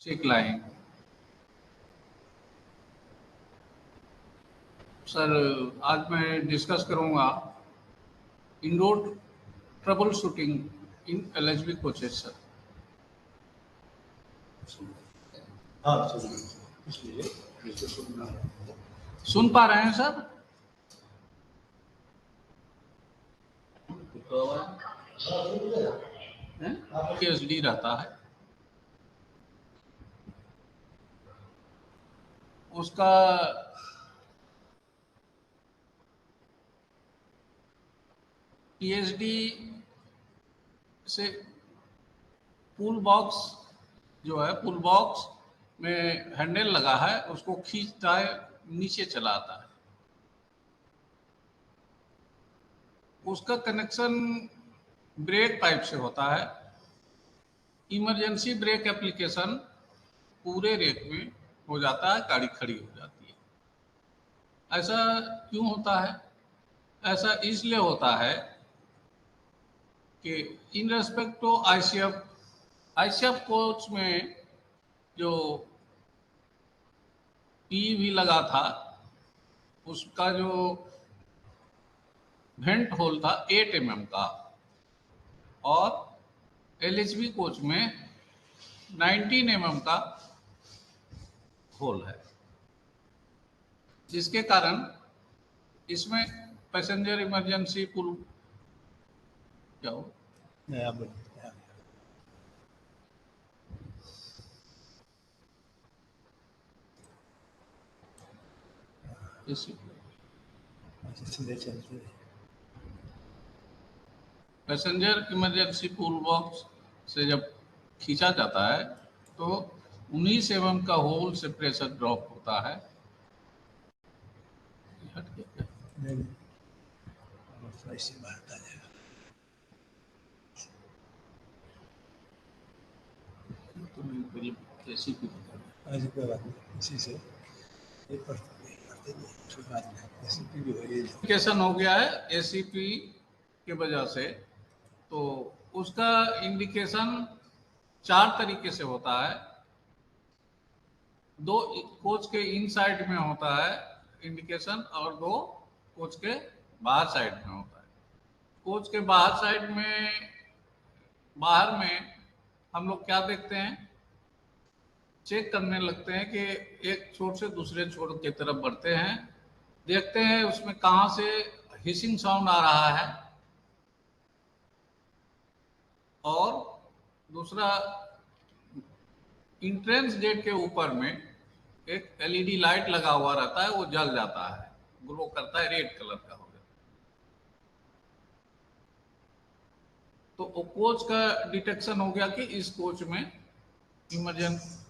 Check line. Sir आज मैं discuss करूंगा इंडोर ट्रबल शूटिंग इन एलएचबी कोचेस सर। हाँ इसलिए सुन पा रहे हैं सर? पीएचडी रहता है उसका पीएचडी से पुल बॉक्स जो है, पुल बॉक्स में हैंडल लगा है, उसको खींचता है, नीचे चला आता है। उसका कनेक्शन ब्रेक पाइप से होता है। इमरजेंसी ब्रेक एप्लीकेशन पूरे रेक में हो जाता है, गाड़ी खड़ी हो जाती है। ऐसा क्यों होता है? ऐसा इसलिए होता है कि इन रेस्पेक्ट टू आईसीएफ कोच में जो पीवी लगा था, उसका जो वेंट होल था 8 mm का, और एलएचबी कोच में 19 mm का होल है, जिसके कारण इसमें पैसेंजर इमरजेंसी पुल क्या हो पैसेंजर इमरजेंसी पुल बॉक्स से जब खींचा जाता है तो 19 mm का होल से प्रेशर ड्रॉप होता है। इंडिकेशन हो गया है एसीपी के वजह से, तो उसका इंडिकेशन 4 तरीके से होता है। 2 कोच के इनसाइड में होता है इंडिकेशन, और 2 कोच के बाहर साइड में होता है। कोच के बाहर में हम लोग क्या देखते हैं, चेक करने लगते हैं कि एक छोर से दूसरे छोर की तरफ बढ़ते हैं, देखते हैं उसमें कहां से हिसिंग साउंड आ रहा है, और दूसरा इंट्रेंस गेट के ऊपर में एक एलईडी लाइट लगा हुआ रहता है, वो जल जाता है, ग्लो करता है, रेड कलर का हो जाता है। तो वो कोच का डिटेक्शन हो गया कि इस कोच में इमरजेंसी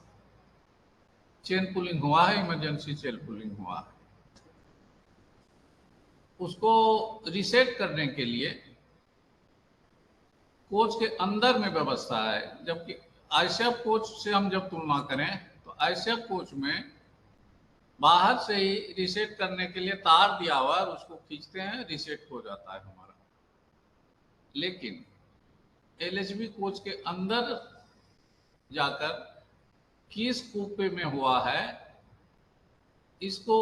चेन पुलिंग हुआ है, इमरजेंसी चेन पुलिंग हुआ है। उसको रीसेट करने के लिए कोच के अंदर में व्यवस्था है, जबकि आईसीएफ कोच से हम जब तुलना करें तो आईसीएफ कोच में बाहर से ही रीसेट करने के लिए तार दिया हुआ है, उसको खींचते हैं, रीसेट हो जाता है हमारा। लेकिन एलएचबी कोच के अंदर जाकर किस कूपे में हुआ है, इसको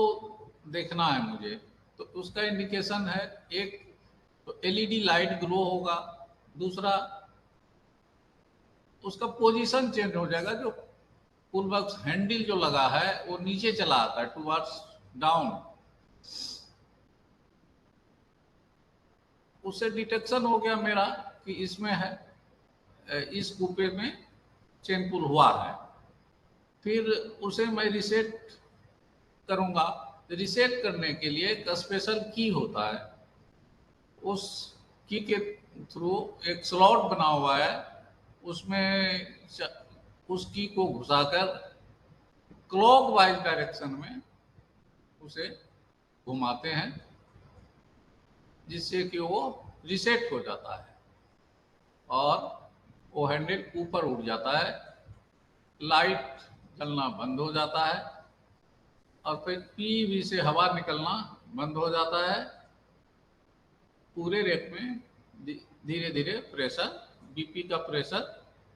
देखना है मुझे। तो उसका इंडिकेशन है, एक तो एलईडी लाइट ग्लो होगा, दूसरा उसका पोजीशन चेंज हो जाएगा, जो पुल बॉक्स हैंडल जो लगा है वो नीचे चला आता है, टुवर्ड्स डाउन। उससे डिटेक्शन हो गया मेरा कि इसमें है, इस कूपे में चेन पुल हुआ है। फिर उसे मैं रीसेट करूंगा। रीसेट करने के लिए एक स्पेशल की होता है, उस की के थ्रू एक स्लॉट बना हुआ है, उसमें उस की को घुसाकर क्लॉकवाइज डायरेक्शन में उसे घुमाते हैं, जिससे कि वो रीसेट हो जाता है और वो हैंडल ऊपर उठ जाता है, लाइट जलना बंद हो जाता है, और फिर पीवी से हवा निकलना बंद हो जाता है। पूरे रेक में धीरे धीरे प्रेशर, बीपी का प्रेशर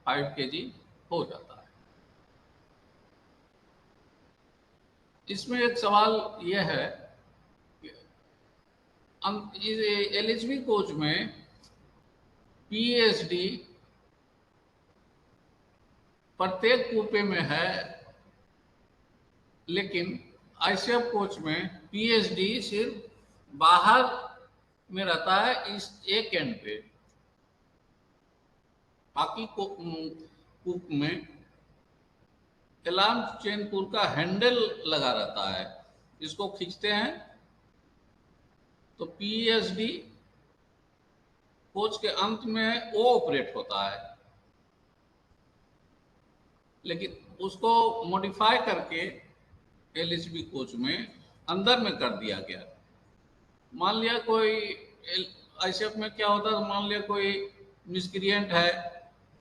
5 kg हो जाता है। इसमें एक सवाल यह है कि एलएचबी कोच में पीएचडी प्रत्येक कूपे में है, लेकिन आईसीएफ कोच में पीएचडी सिर्फ बाहर में रहता है, इस एक एंड पे। बाकी कूप में अलार्म चेन पुल का हैंडल लगा रहता है, इसको खींचते हैं तो पीएचडी कोच के अंत में वो ऑपरेट होता है, लेकिन उसको मॉडिफाई करके एलएचबी कोच में अंदर में कर दिया गया। मान लिया कोई आईसीएफ में क्या होता है, मान लिया कोई मिसक्रिएंट है,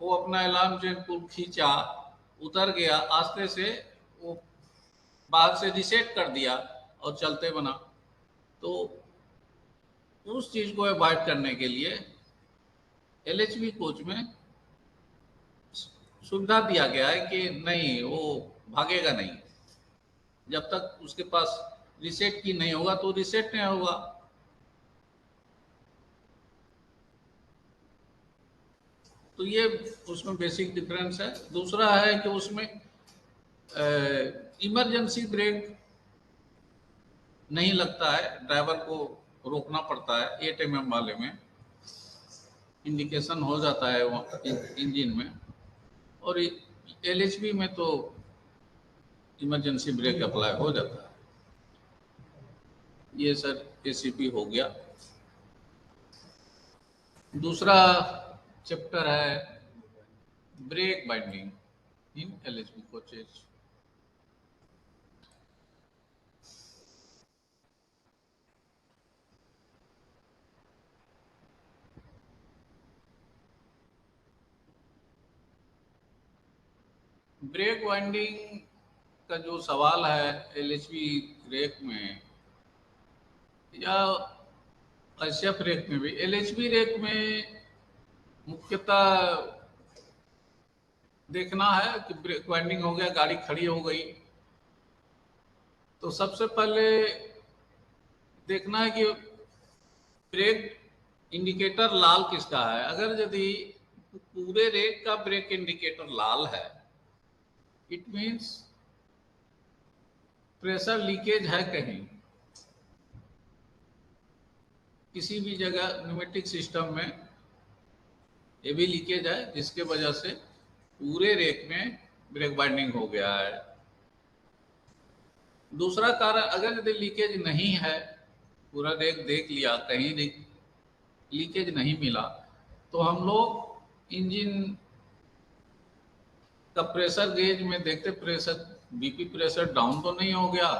वो अपना अलार्म चेन पुल खींचा, उतर गया, आस्ते से वो बाहर से रिसेट कर दिया और चलते बना, तो उस चीज को अवॉइड करने के लिए एलएचबी कोच में सुविधा दिया गया है कि नहीं, वो भागेगा नहीं, जब तक उसके पास रिसेट की नहीं होगा तो रिसेट नहीं होगा। तो ये उसमें बेसिक डिफरेंस है। दूसरा है कि उसमें इमरजेंसी ब्रेक नहीं लगता है, ड्राइवर को रोकना पड़ता है। 8mm वाले में इंडिकेशन हो जाता है वो इंजन में, और एलएचबी में तो इमरजेंसी ब्रेक अप्लाई हो जाता है। ये सर एसीपी हो गया। दूसरा चैप्टर है brake binding in LHB coaches. Brake winding का जो सवाल है एलएचबी रेक में या आईसीएफ रेक में भी, एलएचबी रेक में मुख्यतः देखना है कि ब्रेक वाइंडिंग हो गया, गाड़ी खड़ी हो गई, तो सबसे पहले देखना है कि ब्रेक इंडिकेटर लाल किसका है। अगर यदि पूरे रेक का ब्रेक इंडिकेटर लाल है, इट मीन्स प्रेशर लीकेज है कहीं, किसी भी जगह न्यूमेटिक सिस्टम में ये भी लीकेज है, जिसके वजह से पूरे रेक में ब्रेक बाइंडिंग हो गया है। दूसरा कारण, अगर यदि लीकेज नहीं है, पूरा रेक देख लिया, कहीं लीकेज नहीं मिला, तो हम लोग इंजन का प्रेशर गेज में देखते, प्रेशर बीपी प्रेशर डाउन तो नहीं हो गया।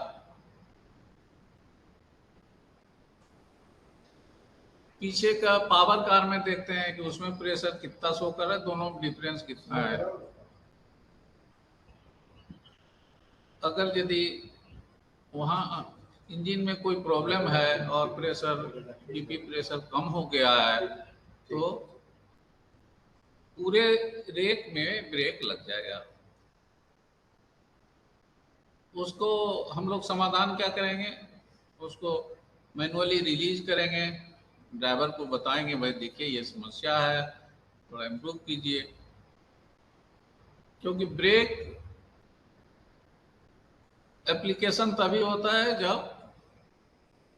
पीछे का पावर कार में देखते हैं कि उसमें प्रेशर कितना शो कर रहा है, दोनों डिफरेंस कितना है। अगर यदि वहाँ इंजन में कोई प्रॉब्लम है और प्रेशर बीपी प्रेशर कम हो गया है, तो पूरे रेक में ब्रेक लग जाएगा। उसको हम लोग समाधान क्या करेंगे, उसको मैनुअली रिलीज करेंगे, ड्राइवर को बताएंगे भाई देखिए ये समस्या है, थोड़ा इम्प्रूव कीजिए। क्योंकि ब्रेक एप्लीकेशन तभी होता है जब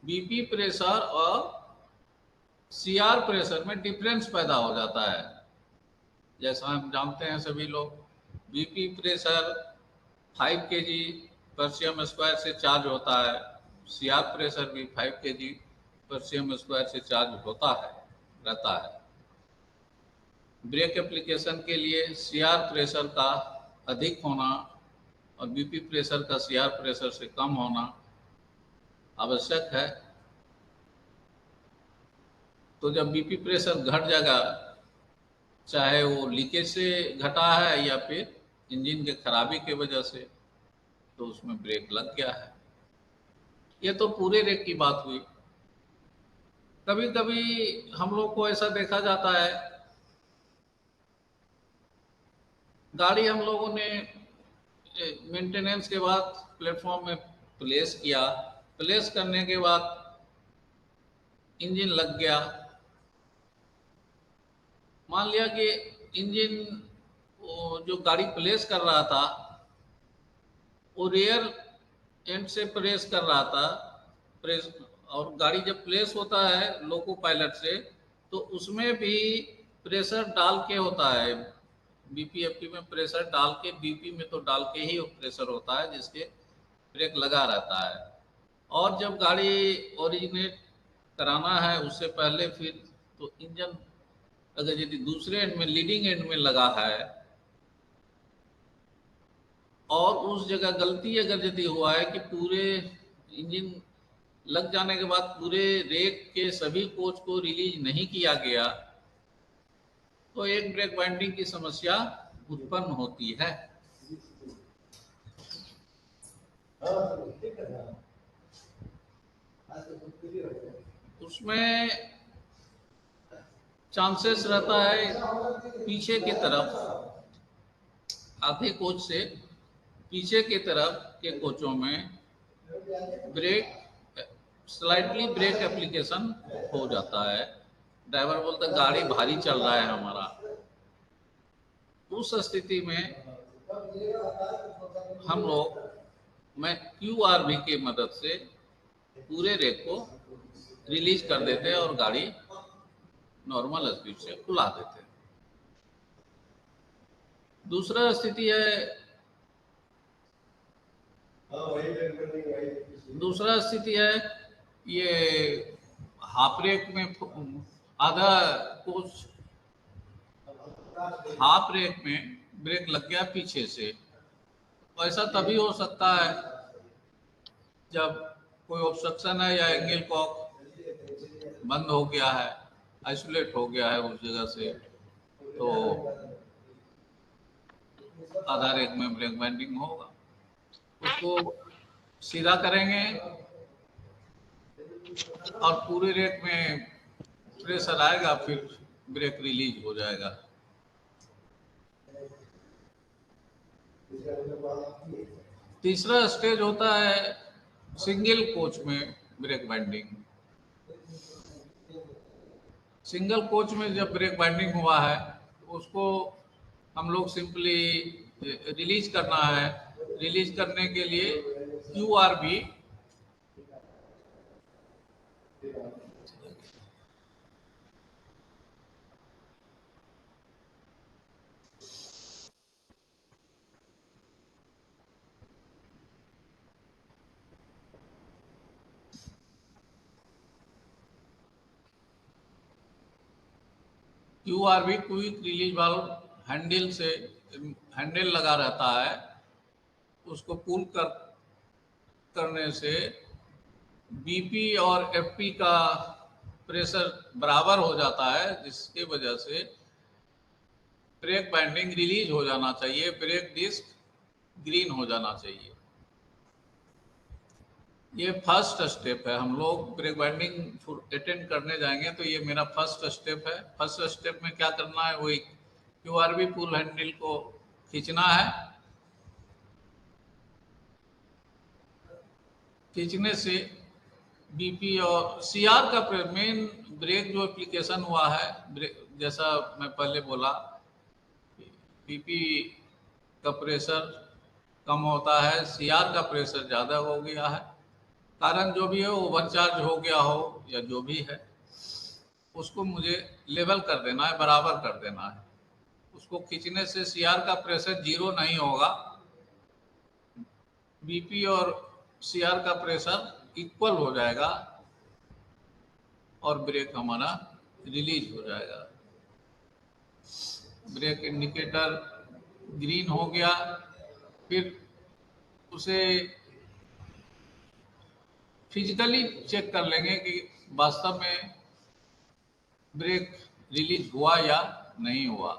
बीपी प्रेशर और सीआर प्रेशर में डिफरेंस पैदा हो जाता है। जैसा हम जानते हैं सभी लोग, बीपी प्रेशर 5 kg पर cm स्क्वायर से चार्ज होता है, सीआर प्रेशर भी 5 kg पर cm स्क्वायर से चार्ज होता है, रहता है। ब्रेक एप्लीकेशन के लिए सीआर प्रेशर का अधिक होना और बीपी प्रेशर का सीआर प्रेशर से कम होना आवश्यक है। तो जब बीपी प्रेशर घट जाएगा, चाहे वो लीकेज से घटा है या फिर इंजन के खराबी के वजह से, तो उसमें ब्रेक लग गया है। ये तो पूरे रेक की बात हुई। कभी कभी हम लोग को ऐसा देखा जाता है, गाड़ी हम लोगों ने मेंटेनेंस के बाद प्लेटफॉर्म में प्लेस किया। प्लेस करने के बाद इंजन लग गया। मान लिया कि इंजन जो गाड़ी प्लेस कर रहा था वो रियर एंड से प्रेस कर रहा था। प्रेस, और गाड़ी जब प्लेस होता है लोको पायलट से तो उसमें भी प्रेशर डाल के होता है। बीपीएफटी में प्रेशर डाल के, बीपी में तो डाल के ही प्रेशर होता है जिसके ब्रेक लगा रहता है। और जब गाड़ी ओरिजिनेट कराना है उससे पहले फिर तो इंजन अगर यदि दूसरे एंड में, लीडिंग एंड में लगा है और उस जगह गलती अगर यदि हुआ है कि पूरे इंजन लग जाने के बाद पूरे रेक के सभी कोच को रिलीज नहीं किया गया तो एक ब्रेक बाइंडिंग की समस्या उत्पन्न होती है। उसमें चांसेस रहता है पीछे की तरफ, आधे कोच से पीछे की तरफ के कोचों में ब्रेक, स्लाइटली ब्रेक एप्लीकेशन हो जाता है। ड्राइवर बोलता है गाड़ी भारी चल रहा है हमारा। उस स्थिति में हम लोग, मैं क्यूआरवी की मदद से पूरे रेक को रिलीज कर देते हैं और गाड़ी नॉर्मल स्पीड से खुला देते हैं। दूसरा स्थिति है, दूसरा स्थिति है ये हाफ रेक में, आधा कोच हाफ रेक में ब्रेक लग गया पीछे से। तो ऐसा तभी हो सकता है जब कोई ऑब्स्ट्रक्शन है या एंगल कॉक बंद हो गया है, आइसोलेट हो गया है उस जगह से, तो आधा रेक में ब्रेक बाइंडिंग होगा। उसको सीधा करेंगे और पूरे रेक में प्रेशर आएगा, फिर ब्रेक रिलीज हो जाएगा। तीसरा स्टेज होता है सिंगल कोच में ब्रेक बाइंडिंग। सिंगल कोच में जब ब्रेक बाइंडिंग हुआ है उसको हम लोग सिंपली रिलीज करना है। रिलीज करने के लिए क्यूआरवी क्विक रिलीज वाल्व हैंडल से, हैंडल लगा रहता है, उसको पुल करने से बीपी और एफपी का प्रेशर बराबर हो जाता है, जिसके वजह से ब्रेक बाइंडिंग रिलीज हो जाना चाहिए, ब्रेक डिस्क ग्रीन हो जाना चाहिए। ये फर्स्ट स्टेप है। हम लोग ब्रेक बाइंडिंग अटेंड करने जाएंगे तो ये मेरा फर्स्ट स्टेप है। फर्स्ट स्टेप में क्या करना है, वही क्यूआरवी पुल हैंडल को खींचना है। खींचने से बीपी और सीआर का मेन ब्रेक जो एप्लीकेशन हुआ है, जैसा मैं पहले बोला, बीपी का प्रेशर कम होता है, सीआर का प्रेशर ज़्यादा हो गया है। कारण जो भी है, ओवरचार्ज हो गया हो या जो भी है, उसको मुझे लेवल कर देना है, बराबर कर देना है। उसको खींचने से सीआर का प्रेशर जीरो नहीं होगा, बीपी और सीआर का प्रेशर इक्वल हो जाएगा और ब्रेक हमारा रिलीज हो जाएगा। ब्रेक इंडिकेटर ग्रीन हो गया, फिर उसे फिजिकली चेक कर लेंगे कि वास्तव में ब्रेक रिलीज हुआ या नहीं हुआ।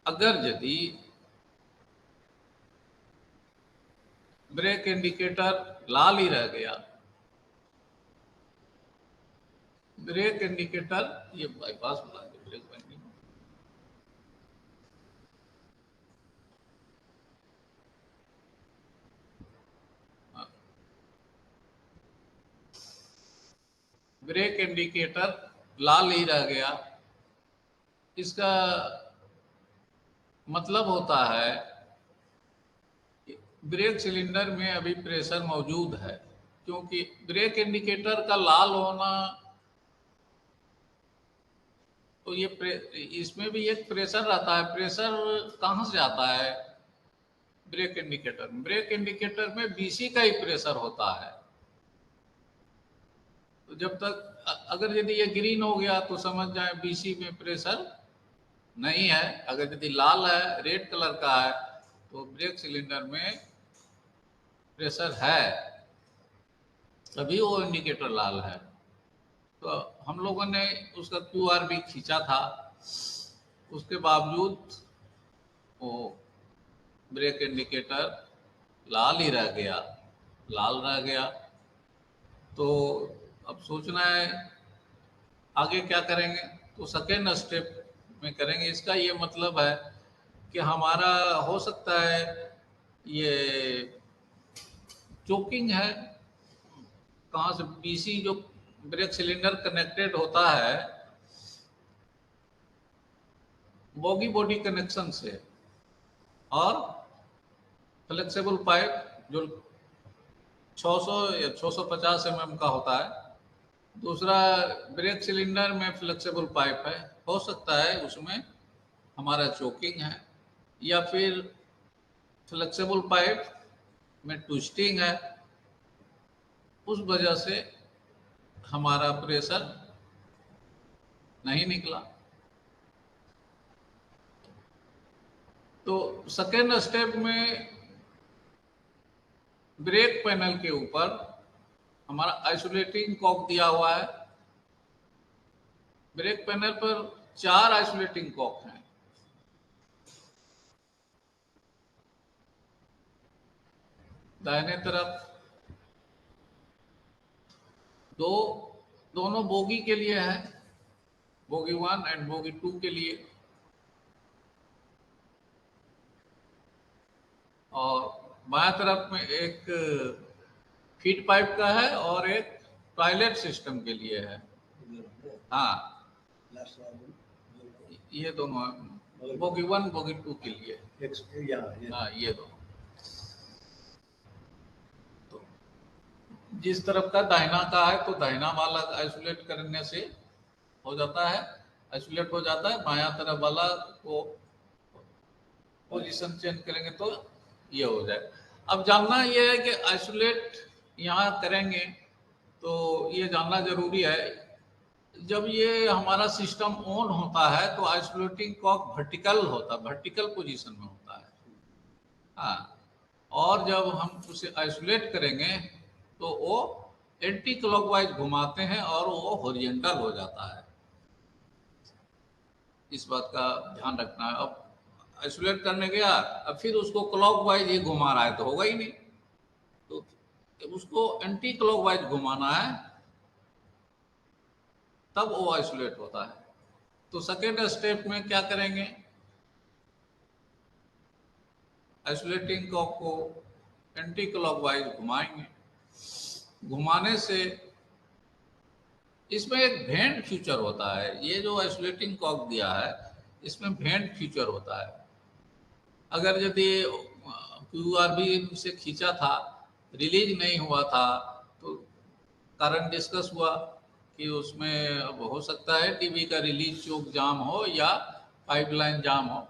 अगर यदि ब्रेक इंडिकेटर लाल ही रह गया, ब्रेक इंडिकेटर, ये बाईपास बुला के ब्रेक बाइंडिंग, ब्रेक इंडिकेटर लाल ही रह गया, इसका मतलब होता है कि ब्रेक सिलेंडर में अभी प्रेशर मौजूद है। क्योंकि ब्रेक इंडिकेटर का लाल होना, तो ये इसमें भी एक प्रेशर रहता है। प्रेशर कहाँ से आता है? ब्रेक इंडिकेटर में। ब्रेक इंडिकेटर में बीसी का ही प्रेशर होता है। तो जब तक अगर यदि ये ग्रीन हो गया तो समझ जाए बीसी में प्रेशर नहीं है। अगर यदि लाल है, रेड कलर का है, तो ब्रेक सिलेंडर में प्रेशर है, तभी वो इंडिकेटर लाल है। तो हम लोगों ने उसका क्यूआर भी खींचा था, उसके बावजूद वो ब्रेक इंडिकेटर लाल ही रह गया, लाल रह गया। तो अब सोचना है आगे क्या करेंगे। तो सेकेंड स्टेप में करेंगे। इसका ये मतलब है कि हमारा हो सकता है ये चोकिंग है। कहाँ से? बीसी जो ब्रेक सिलेंडर कनेक्टेड होता है बॉगी बॉडी कनेक्शन से, और फ्लेक्सिबल पाइप जो 600 या 650 mm का होता है। दूसरा, ब्रेक सिलेंडर में फ्लेक्सिबल पाइप है, हो सकता है उसमें हमारा चोकिंग है, या फिर फ्लेक्सिबल पाइप में ट्विस्टिंग है, उस वजह से हमारा प्रेशर नहीं निकला। तो सेकेंड स्टेप में ब्रेक पैनल के ऊपर हमारा आइसोलेटिंग कॉक दिया हुआ है। ब्रेक पैनल पर 4 आइसोलेटिंग कॉक हैं। दाहिने तरफ दोनों बोगी के लिए है, बोगी 1 एंड बोगी 2 के लिए। और बाएं तरफ में एक फीड पाइप का है और एक टॉयलेट सिस्टम के लिए है। हाँ, ये दोनों है, बोगी 1 बोगी 2 के लिए। हाँ, ये दोनों। तो जिस तरफ का दाहिना का है तो दाहिना वाला आइसोलेट करने से हो जाता है, आइसोलेट हो जाता है। बायां तरफ वाला को पोजीशन चेंज करेंगे तो ये हो जाए। अब जानना ये है कि आइसोलेट यहाँ करेंगे तो ये जानना जरूरी है, जब ये हमारा सिस्टम ऑन होता है तो आइसोलेटिंग कॉक वर्टिकल होता है, वर्टिकल पोजीशन में होता है। हाँ, और जब हम उसे आइसोलेट करेंगे तो वो एंटी क्लॉकवाइज घुमाते हैं और वो हॉरिजॉन्टल हो जाता है। इस बात का ध्यान रखना है। अब आइसोलेट करने गया, अब फिर उसको क्लॉकवाइज ही घुमा रहा है तो होगा ही नहीं। तो उसको एंटी क्लॉकवाइज घुमाना है, तब वो आइसोलेट होता है। तो सेकेंड स्टेप में क्या करेंगे, आइसोलेटिंग कॉक को एंटी क्लॉकवाइज घुमाएंगे। घुमाने से इसमें एक वेंट फीचर होता है। ये जो आइसोलेटिंग कॉक दिया है इसमें वेंट फीचर होता है। अगर यदि क्यूआरबी से खींचा था, रिलीज नहीं हुआ था, तो कारण डिस्कस हुआ कि उसमें अब हो सकता है टीवी का रिलीज चोक जाम हो या पाइपलाइन जाम हो।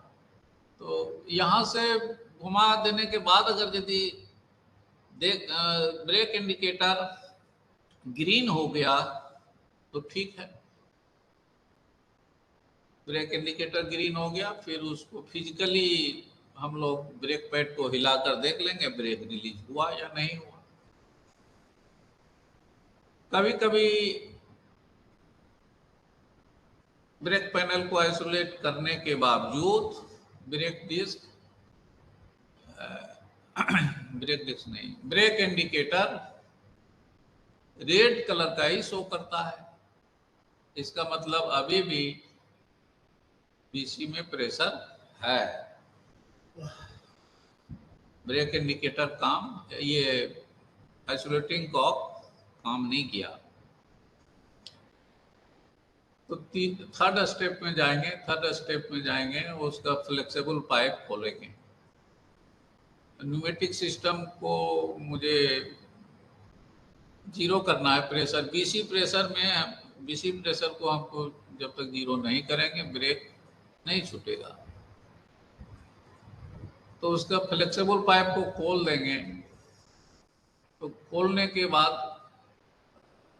तो यहाँ से घुमा देने के बाद अगर यदि ब्रेक इंडिकेटर ग्रीन हो गया तो ठीक है। ब्रेक इंडिकेटर ग्रीन हो गया, फिर उसको फिजिकली हम लोग ब्रेक पैड को हिलाकर देख लेंगे ब्रेक रिलीज हुआ या नहीं हुआ। कभी कभी ब्रेक पैनल को आइसोलेट करने के बावजूद ब्रेक डिस्क ब्रेक डिस्क नहीं, ब्रेक इंडिकेटर रेड कलर का ही शो करता है। इसका मतलब अभी भी बीसी में प्रेशर है। ब्रेक इंडिकेटर ये आइसोलेटिंग कॉक काम नहीं किया। तो थर्ड स्टेप में जाएंगे। थर्ड स्टेप में जाएंगे, उसका फ्लेक्सिबल पाइप खोलेंगे। न्यूमेटिक सिस्टम को मुझे जीरो करना है प्रेशर, बीसी प्रेशर में। बीसी प्रेशर को हमको जब तक जीरो नहीं करेंगे ब्रेक नहीं छूटेगा। तो उसका फ्लेक्सिबल पाइप को खोल देंगे। तो खोलने के बाद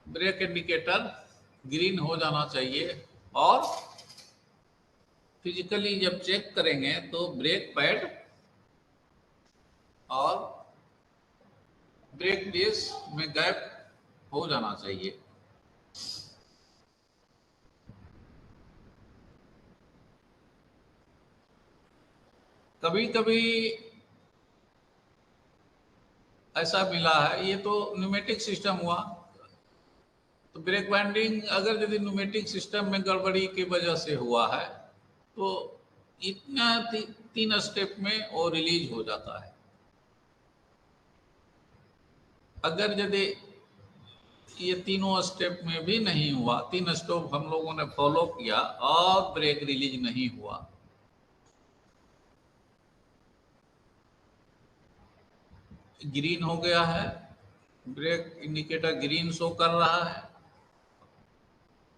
ब्रेक इंडिकेटर ग्रीन हो जाना चाहिए, और फिजिकली जब चेक करेंगे तो ब्रेक पैड और ब्रेक डिस्क में गैप हो जाना चाहिए। कभी कभी ऐसा मिला है, ये तो न्यूमेटिक सिस्टम हुआ। तो ब्रेक बाइंडिंग अगर यदि न्यूमेटिक सिस्टम में गड़बड़ी की वजह से हुआ है तो इतना तीन स्टेप में वो रिलीज हो जाता है। अगर यदि ये तीनों स्टेप में भी नहीं हुआ, तीन स्टेप हम लोगों ने फॉलो किया और ब्रेक रिलीज नहीं हुआ, ग्रीन हो गया है, ब्रेक इंडिकेटर ग्रीन शो कर रहा है,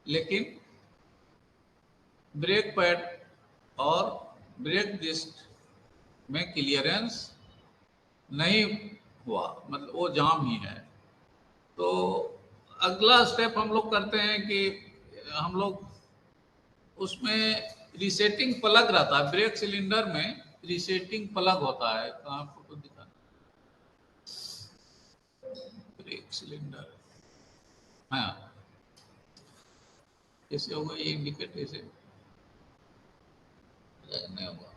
लेकिन ब्रेक पैड और ब्रेक डिस्क में क्लियरेंस नहीं हुआ, मतलब वो जाम ही है। तो अगला स्टेप हम लोग करते हैं कि हम लोग उसमें रिसेटिंग प्लग रहता है। ब्रेक सिलेंडर में रिसेटिंग प्लग होता है। कहाँ फोटो दिखा, ब्रेक सिलेंडर, हाँ कैसे होगा ये इंडिकेट, ऐसे नहीं होगा।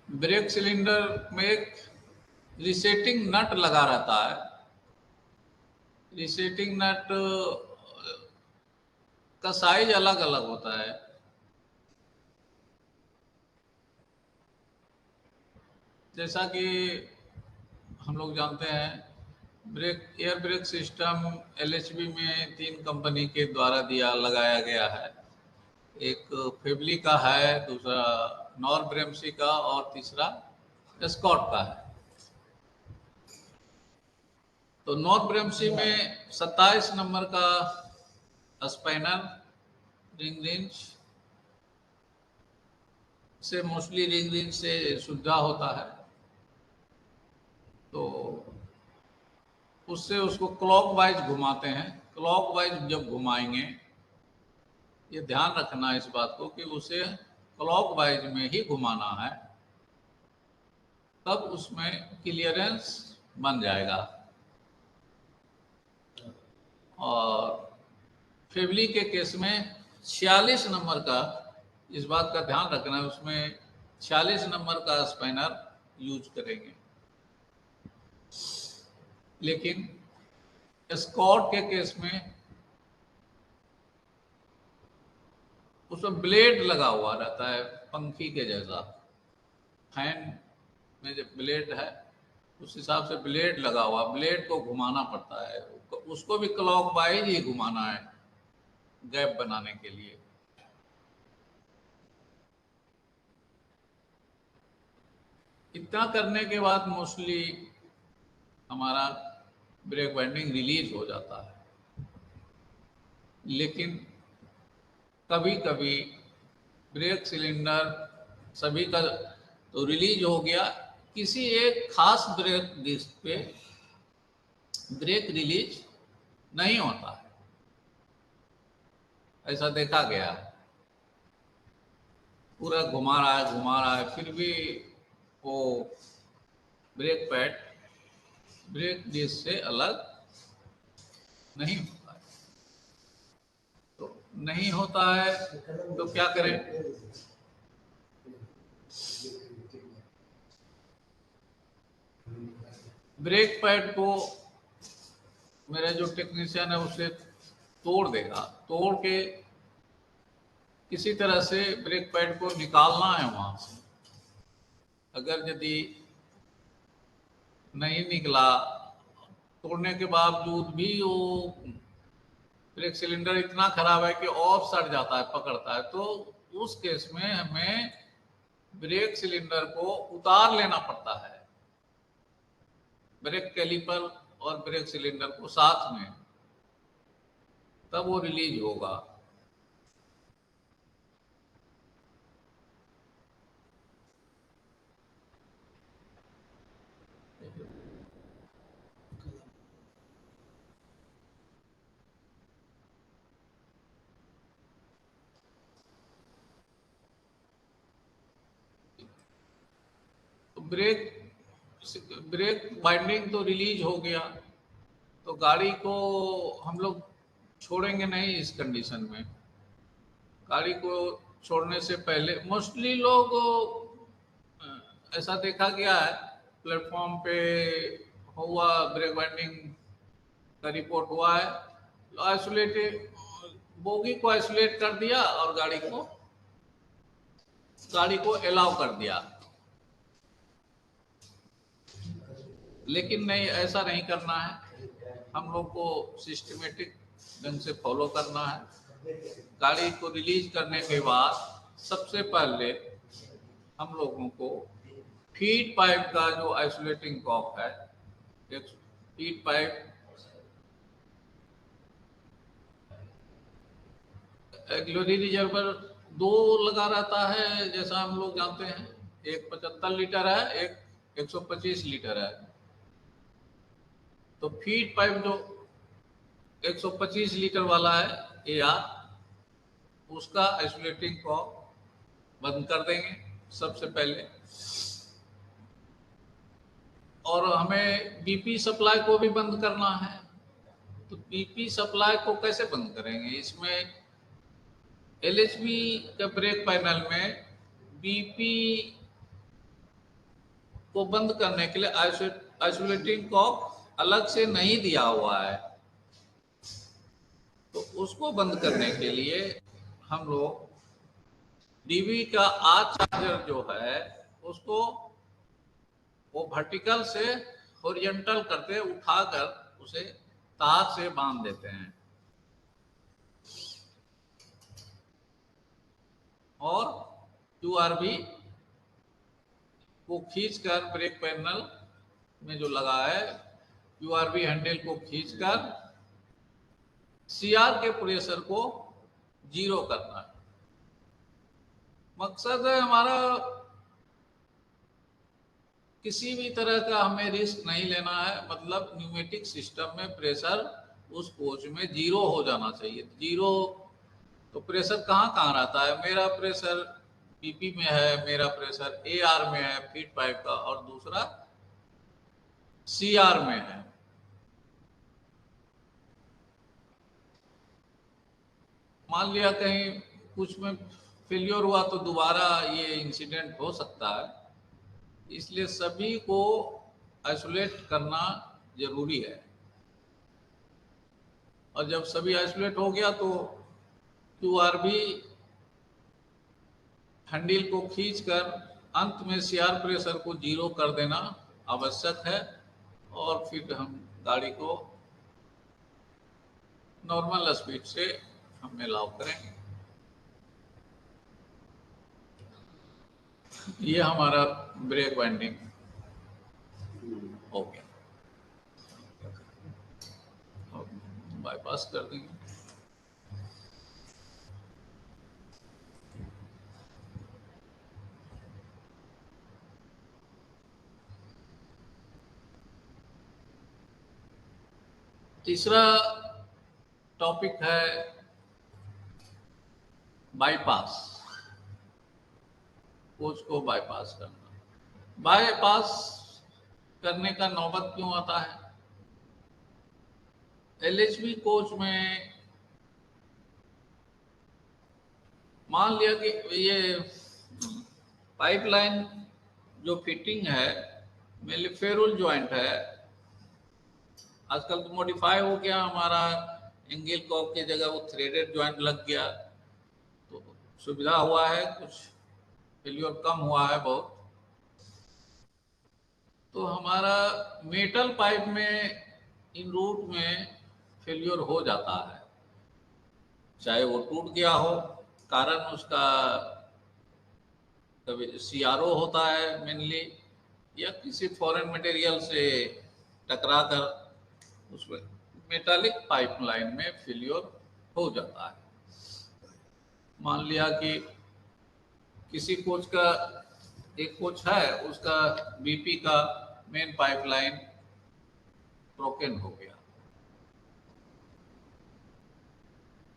ब्रेक सिलेंडर में एक रिसेटिंग नट लगा रहता है। रिसेटिंग नट का साइज अलग अलग होता है। जैसा कि हम लोग जानते हैं, brake air brake system LHB में 3 कंपनी के द्वारा लगाया गया है। एक फेबली का है, दूसरा नॉर ब्रेमसी का, और तीसरा स्कॉट का है। तो नॉर ब्रेमसी में 27 नंबर का स्पाइनर रिंग रेंज से, मोस्टली रिंग रेंज से सुविधा होता है। तो उससे उसको क्लॉकवाइज घुमाते हैं। क्लॉकवाइज जब घुमाएंगे, ये ध्यान रखना इस बात को कि उसे क्लॉकवाइज में ही घुमाना है, तब उसमें क्लियरेंस बन जाएगा। और फेबली के केस में 46 नंबर का, इस बात का ध्यान रखना है, उसमें 46 नंबर का स्पाइनर यूज करेंगे। लेकिन स्कॉट के केस में उसमें ब्लेड लगा हुआ रहता है, पंखी के जैसा। फैन में जो ब्लेड है उस हिसाब से ब्लेड लगा हुआ, ब्लेड को घुमाना पड़ता है, उसको भी क्लॉकवाइज ही घुमाना है गैप बनाने के लिए। इतना करने के बाद मोस्टली हमारा ब्रेक बाइंडिंग रिलीज हो जाता है। लेकिन कभी कभी ब्रेक सिलेंडर सभी का तो रिलीज हो गया, किसी एक खास ब्रेक डिस्क पे ब्रेक रिलीज नहीं होता है, ऐसा देखा गया है। पूरा घुमा रहा है, फिर भी वो ब्रेक पैड ब्रेक डिस्क से अलग नहीं होता है। तो नहीं होता है तो क्या करें? ब्रेक पैड को मेरा जो टेक्नीशियन है उसे तोड़ देगा, तोड़ के किसी तरह से ब्रेक पैड को निकालना है वहां से। अगर यदि नहीं निकला तोड़ने के बावजूद भी वो ब्रेक सिलेंडर इतना खराब है कि ऑफ सड़ जाता है, पकड़ता है, तो उस केस में हमें ब्रेक सिलेंडर को उतार लेना पड़ता है, ब्रेक कैलिपर और ब्रेक सिलेंडर को साथ में, तब वो रिलीज होगा। तो ब्रेक बाइंडिंग तो रिलीज हो गया, तो गाड़ी को हम लोग छोड़ेंगे नहीं इस कंडीशन में। गाड़ी को छोड़ने से पहले मोस्टली लोग ऐसा देखा गया है, प्लेटफॉर्म पे हुआ ब्रेक बाइंडिंग का रिपोर्ट हुआ है, आइसोलेटेड बोगी को आइसोलेट कर दिया और गाड़ी को अलाउ कर दिया। लेकिन नहीं, ऐसा नहीं करना है, हम लोग को सिस्टमेटिक ढंग से फॉलो करना है। गाड़ी को रिलीज करने के बाद सबसे पहले हम लोगों को फीड पाइप का जो आइसोलेटिंग कॉक है, एक फीड पाइप ग्लोरी रिजर्वर दो लगा रहता है, जैसा हम लोग जानते हैं, एक 75 लीटर है, एक 125 लीटर है। तो फीड पाइप जो 125 लीटर वाला है AR, उसका आइसोलेटिंग कॉक बंद कर देंगे सबसे पहले। और हमें BP सप्लाई को भी बंद करना है। तो BP सप्लाई को कैसे बंद करेंगे? इसमें LHB के ब्रेक पैनल में BP को बंद करने के लिए आइसोलेटिंग कॉक अलग से नहीं दिया हुआ है। तो उसको बंद करने के लिए हम लोग DB का आर्च चार्जर जो है उसको वो वर्टिकल से हॉरिजॉन्टल करते उठाकर उसे तार से बांध देते हैं और QRV को खींचकर ब्रेक पैनल में जो लगा है QRV हैंडल को खींचकर CR के प्रेशर को 0 करना है। मकसद है हमारा किसी भी तरह का हमें रिस्क नहीं लेना है, मतलब न्यूमेटिक सिस्टम में प्रेशर उस कोच में 0 हो जाना चाहिए। 0 तो प्रेशर कहाँ कहाँ रहता है? मेरा प्रेशर BP में है, मेरा प्रेशर AR में है फीड पाइप का, और दूसरा CR में है। मान लिया कहीं कुछ में फेलियर हुआ तो दोबारा ये इंसिडेंट हो सकता है, इसलिए सभी को आइसोलेट करना जरूरी है। और जब सभी आइसोलेट हो गया तो QRV हैंडल को खींचकर अंत में CR प्रेशर को 0 कर देना आवश्यक है, और फिर हम गाड़ी को नॉर्मल स्पीड से हम अलाउ करेंगे। ये हमारा ब्रेक बाइंडिंग हो गया, बाईपास कर देंगे। तीसरा टॉपिक है बाईपास, कोच को बाईपास करना। बाईपास करने का नौबत क्यों आता है? LHB कोच में मान लिया कि ये पाइपलाइन जो फिटिंग है मेनली फेरुल ज्वाइंट है, आजकल तो मॉडिफाई हो गया हमारा, एंगल कॉक की जगह वो थ्रेडेड ज्वाइंट लग गया, तो सुविधा हुआ है, कुछ फेल्योर कम हुआ है बहुत। तो हमारा मेटल पाइप में इन रूट में फेल्योर हो जाता है, चाहे वो टूट गया हो, कारण उसका कभी सीआरओ होता है मेनली, या किसी फॉरेन मटेरियल से टकरा कर उसमें मेटालिक पाइपलाइन में फेल्योर हो जाता है। मान लिया कि किसी कोच का, एक कोच है, उसका बीपी का मेन पाइपलाइन ब्रोकन हो गया,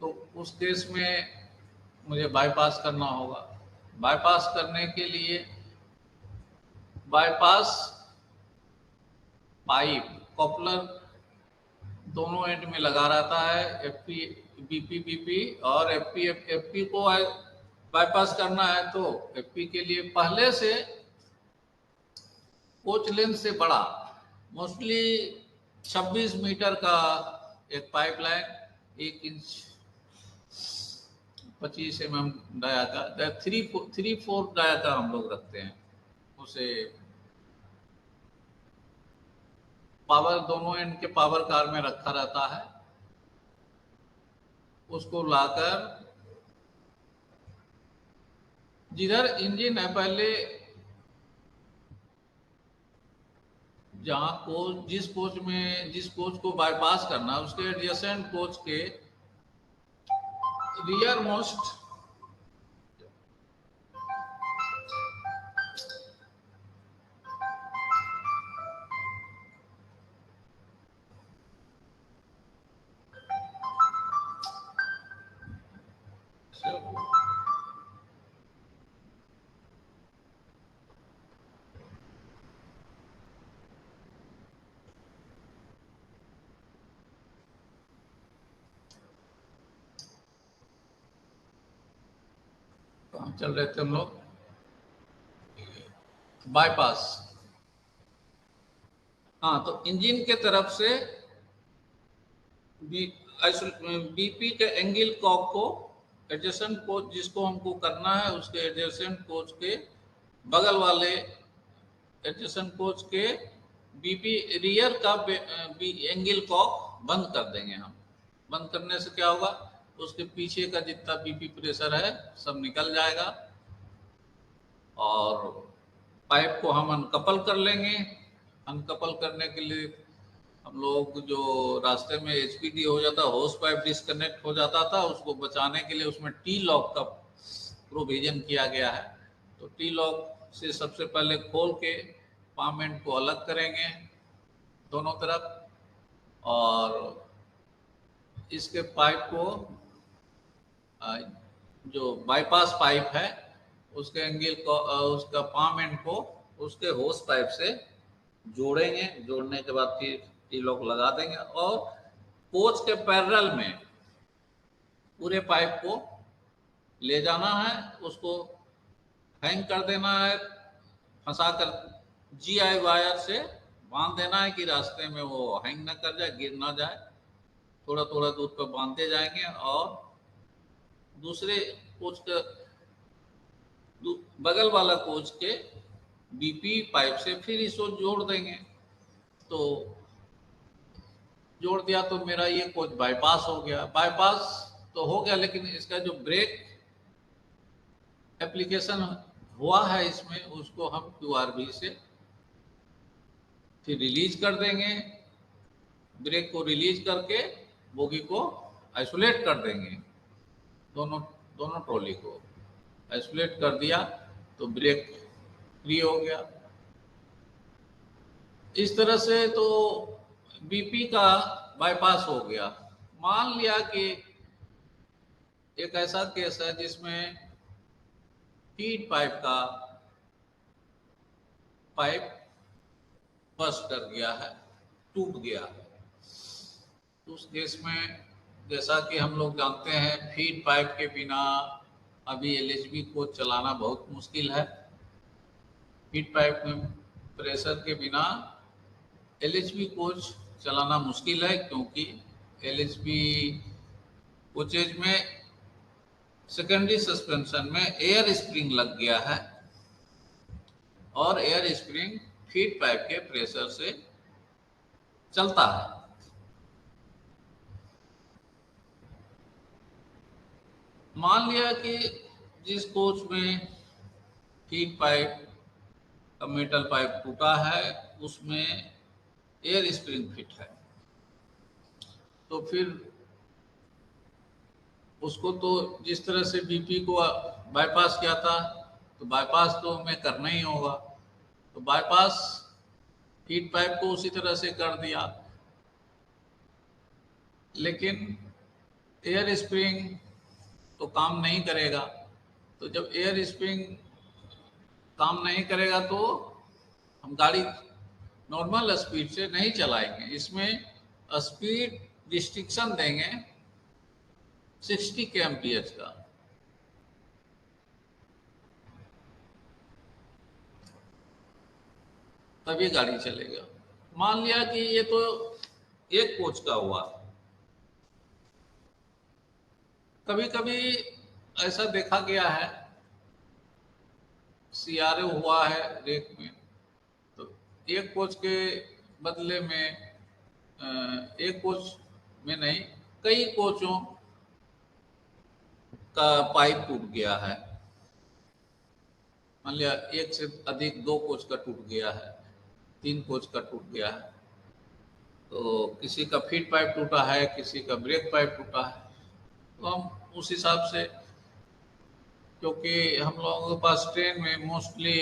तो उस केस में मुझे बाईपास करना होगा। बाईपास करने के लिए बाईपास पाइप कॉपलर दोनों एंड में लगा रहता है, एफपी बीपी और एफपी को बाईपास करना है तो एफपी के लिए पहले से कोच लेंथ से बड़ा, मोस्टली 26 मीटर का एक पाइपलाइन, 1 इंच 25 mm डाया का, 3/4 डाया का हम लोग रखते हैं, उसे पावर दोनों एंड के पावर कार में रखा रहता है। उसको लाकर जिधर इंजन है, पहले जहां कोच, जिस कोच को बाईपास करना है उसके एडजेसेंट कोच के रियर मोस्ट कहाँ चल रहे थे हम लोग, बाईपास। हाँ, तो इंजन के तरफ से बीपी के एंगल कॉक को एडजेसेंट कोच जिसको हमको करना है उसके एडजेसेंट कोच के बगल वाले एडजेसेंट कोच के बीपी रियर का एंगल कॉक बंद कर देंगे हम। बंद करने से क्या होगा, उसके पीछे का जितना बीपी प्रेशर है सब निकल जाएगा, और पाइप को हम अनकपल कर लेंगे। अनकपल करने के लिए हम लोग जो रास्ते में एचपीडी हो जाता, होस पाइप डिस्कनेक्ट हो जाता था, उसको बचाने के लिए उसमें टी लॉक का प्रोविजन किया गया है। तो टी लॉक से सबसे पहले खोल के पाम एंड को अलग करेंगे दोनों तरफ, और इसके पाइप को जो बाईपास पाइप है उसके एंगल को, उसका पाम एंड को उसके होस पाइप से जोड़ेंगे। जोड़ने के बाद फिर टी लॉक लगा देंगे, और कोच के पैरेलल में पूरे पाइप को ले जाना है, उसको हैंग कर देना है, फंसा कर जीआई वायर से बांध देना है कि रास्ते में वो हैंग ना कर जाए, गिर ना जाए। थोड़ा थोड़ा दूर पर बांधते जाएंगे, और दूसरे कोच के बगल वाला कोच के बीपी पाइप से फिर इसको जोड़ देंगे। तो जोड़ दिया तो मेरा ये कोच बाईपास हो गया। बाईपास तो हो गया, लेकिन इसका जो ब्रेक एप्लीकेशन हुआ है इसमें, उसको हम क्यूआरबी से फिर रिलीज कर देंगे। ब्रेक को रिलीज करके बोगी को आइसोलेट कर देंगे, दोनों ट्रॉली को आइसोलेट कर दिया तो ब्रेक फ्री हो गया। इस तरह से तो बीपी का बाईपास हो गया। मान लिया कि एक ऐसा केस है जिसमें फीड पाइप का पाइप बस्ट कर गया है, टूट गया है। उस केस में जैसा कि हम लोग जानते हैं, फीड पाइप के बिना अभी एलएचबी को चलाना बहुत मुश्किल है। फीड पाइप में प्रेशर के बिना एलएचबी कोच चलाना मुश्किल है, क्योंकि एलएचबी कोचेज में सेकेंडरी सस्पेंशन में एयर स्प्रिंग लग गया है, और एयर स्प्रिंग फीड पाइप के प्रेशर से चलता है। मान लिया कि जिस कोच में फीड पाइप का मेटल पाइप टूटा है उसमें एयर स्प्रिंग फिट है, तो फिर उसको तो जिस तरह से बीपी को बाईपास किया था तो बाईपास तो हमें करना ही होगा, तो बाईपास फीड पाइप को उसी तरह से कर दिया। लेकिन एयर स्प्रिंग तो काम नहीं करेगा, तो जब एयर स्प्रिंग काम नहीं करेगा तो हम गाड़ी नॉर्मल स्पीड से नहीं चलाएंगे, इसमें स्पीड रिस्ट्रिक्शन देंगे 60 kmph का। तभी गाड़ी चलेगा। मान लिया कि ये तो एक कोच का हुआ, कभी कभी ऐसा देखा गया है, सीआरओ हुआ है रेक में, तो एक कोच के बदले में एक कोच में नहीं कई कोचों का पाइप टूट गया है। मान लिया एक से अधिक 2 कोच का टूट गया है, 3 कोच का टूट गया है, तो किसी का फीड पाइप टूटा है, किसी का ब्रेक पाइप टूटा है, तो हम उस हिसाब से, क्योंकि हम लोगों के पास ट्रेन में मोस्टली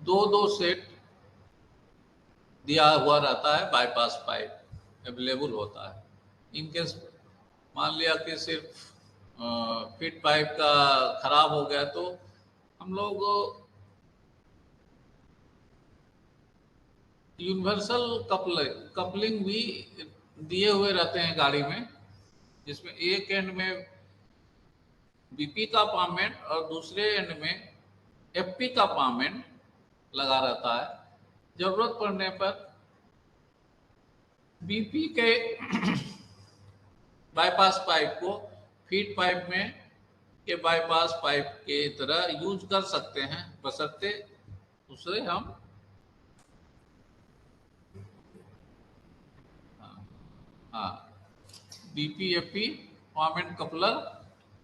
2-2 सेट दिया हुआ रहता है, बाईपास पाइप अवेलेबल होता है। इनकेस मान लिया कि सिर्फ फीड पाइप का खराब हो गया तो हम लोग यूनिवर्सल कपलिंग भी दिए हुए रहते हैं गाड़ी में, जिसमें एक एंड में बीपी का पामेंट और दूसरे एंड में एफपी का पामेंट लगा रहता है। जरूरत पड़ने पर बीपी के बाईपास पाइप को फीड पाइप में के बाईपास पाइप के तरह यूज कर सकते हैं, बशर्ते उसे हम हाँ बीपी एफपी पामेंट कपलर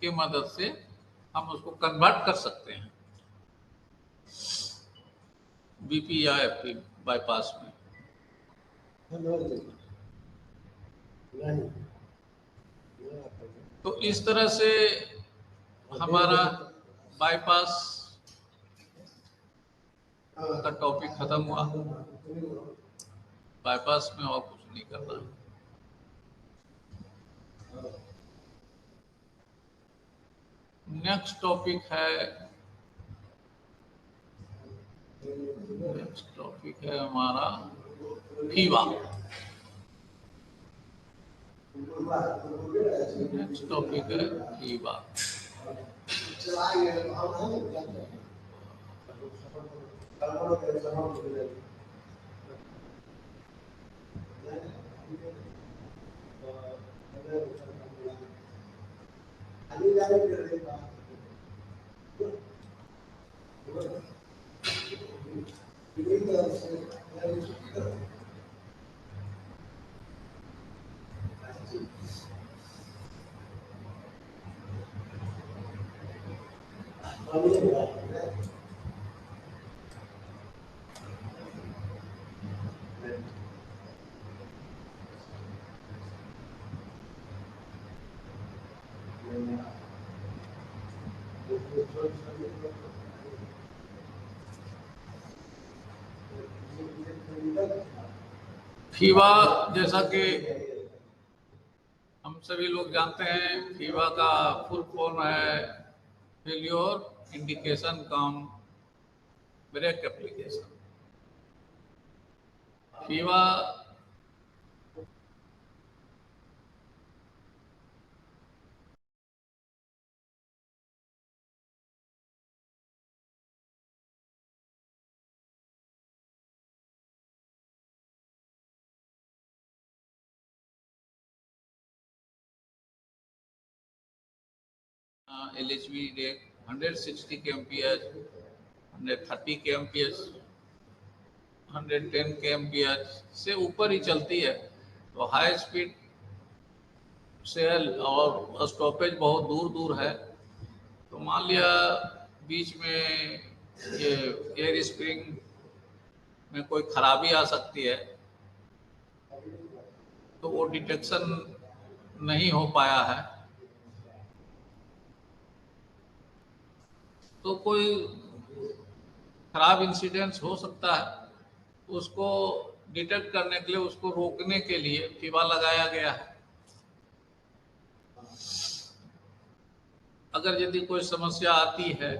की मदद से हम उसको कन्वर्ट कर सकते हैं बीपी या एफपी बाईपास में। तो इस तरह से हमारा बाईपास का टॉपिक खत्म हुआ। बाईपास में और कुछ नहीं करना है। नेक्स्ट टॉपिक है हमारा फीवा। नेक्स्ट टॉपिक है फीवा। फीवा जैसा कि हम सभी लोग जानते हैं, फीवा का फुल फॉर्म है failure indication cum brake application. FIBA LHV rake 160 kmph, 130 kmph, 110 kmph से ऊपर ही चलती है, तो हाई स्पीड सेल और स्टॉपेज बहुत दूर दूर है, तो मान लिया बीच में ये एयर स्प्रिंग में कोई खराबी आ सकती है, तो वो डिटेक्शन नहीं हो पाया है, तो कोई खराब इंसिडेंस हो सकता है। उसको डिटेक्ट करने के लिए, उसको रोकने के लिए फीवा लगाया गया है। अगर यदि कोई समस्या आती है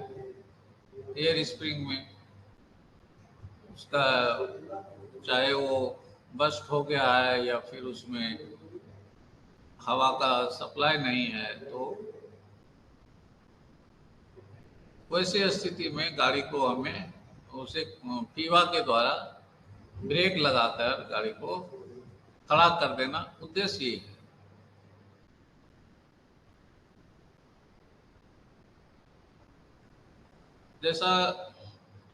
एयर स्प्रिंग में, उसका चाहे वो बस्ट हो गया है या फिर उसमें हवा का सप्लाई नहीं है, तो वैसी स्थिति में गाड़ी को हमें उसे फीवा के द्वारा ब्रेक लगाकर गाड़ी को खड़ा कर देना, उद्देश्य यही है। जैसा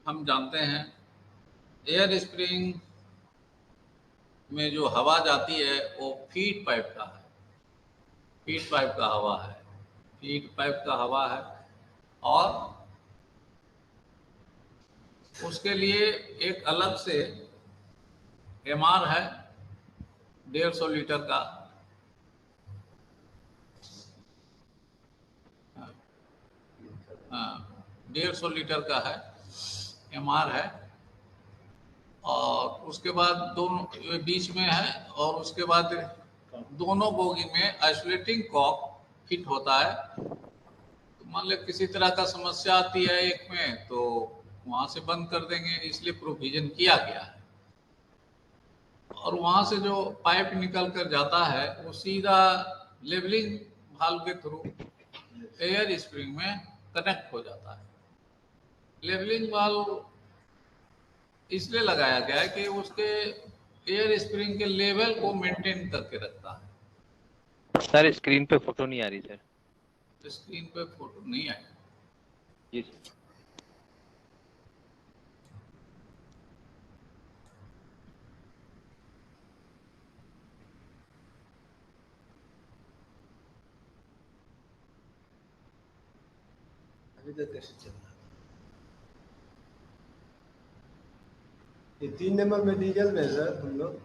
हम जानते हैं, एयर स्प्रिंग में जो हवा जाती है वो फीड पाइप का है, फीड पाइप का हवा है, फीड पाइप का हवा है। और उसके लिए एक अलग से एमआर है 150 लीटर का, हाँ 150 लीटर का है, एमआर है। और उसके बाद दोनों बीच में है, और उसके बाद दोनों बोगी में आइसोलेटिंग कॉक फिट होता है। तो मान लो किसी तरह का समस्या आती है एक में, तो वहां से बंद कर देंगे, इसलिए प्रोविजन किया गया है। और वहां से जो पाइप निकल कर जाता है वो सीधा लेवलिंग वाल्व के थ्रू एयर स्प्रिंग में कनेक्ट हो जाता है। लेवलिंग वाल्व इसलिए लगाया गया है कि उसके एयर स्प्रिंग के लेवल को मेंटेन करके रखता है। सर स्क्रीन पे फोटो नहीं आ रही सर। स्क्रीन पे फोटो नहीं आई। जी सर। अभी तक कैसे चल रहा है? ये 3 नंबर में डीजल में है सर हम लोग।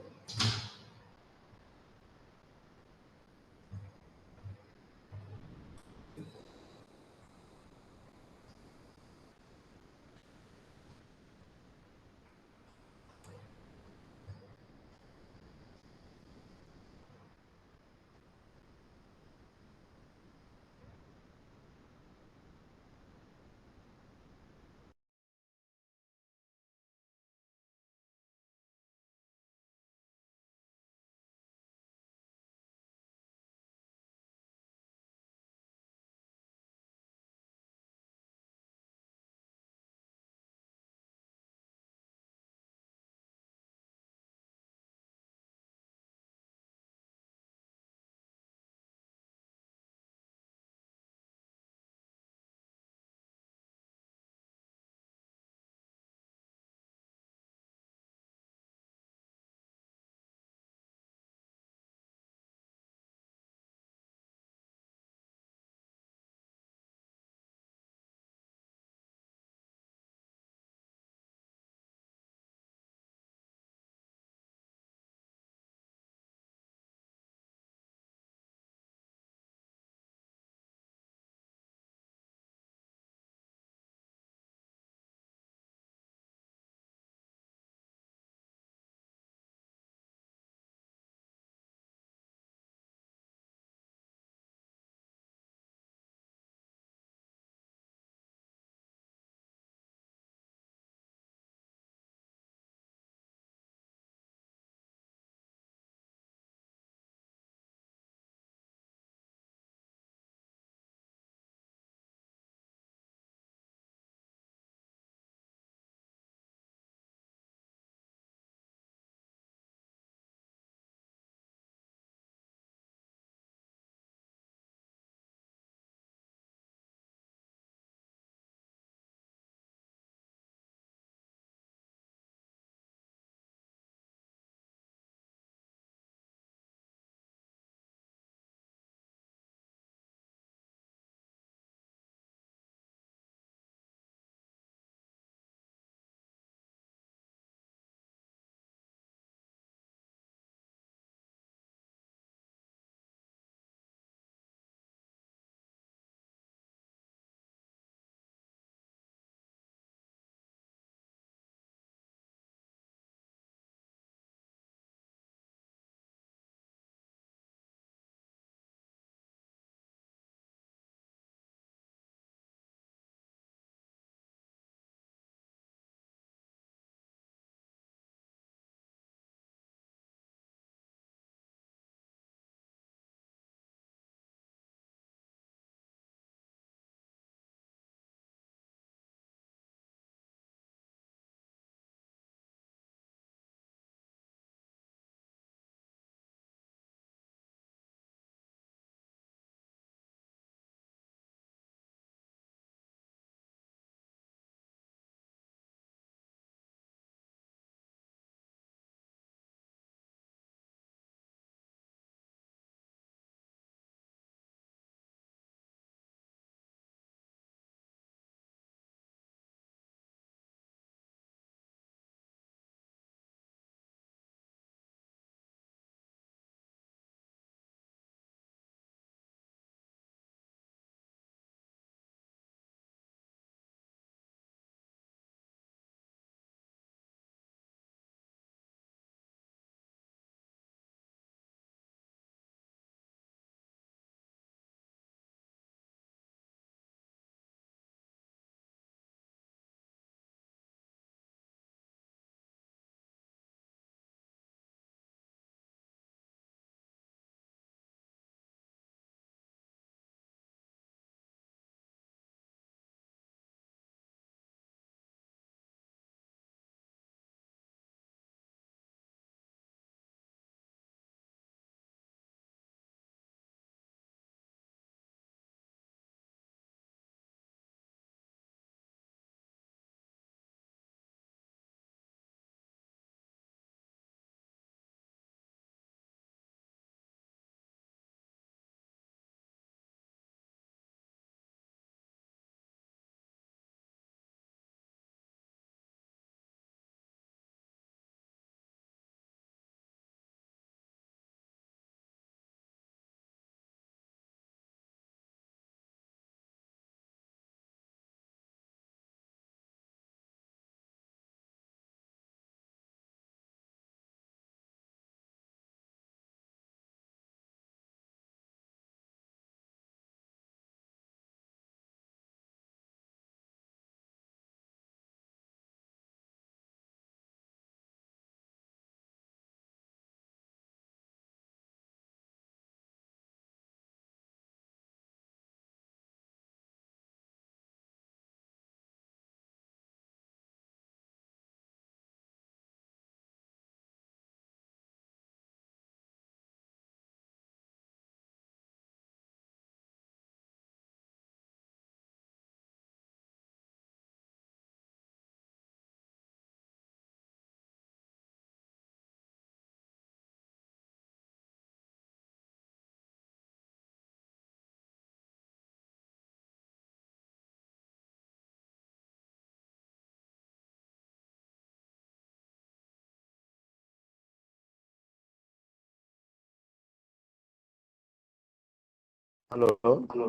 Hello hello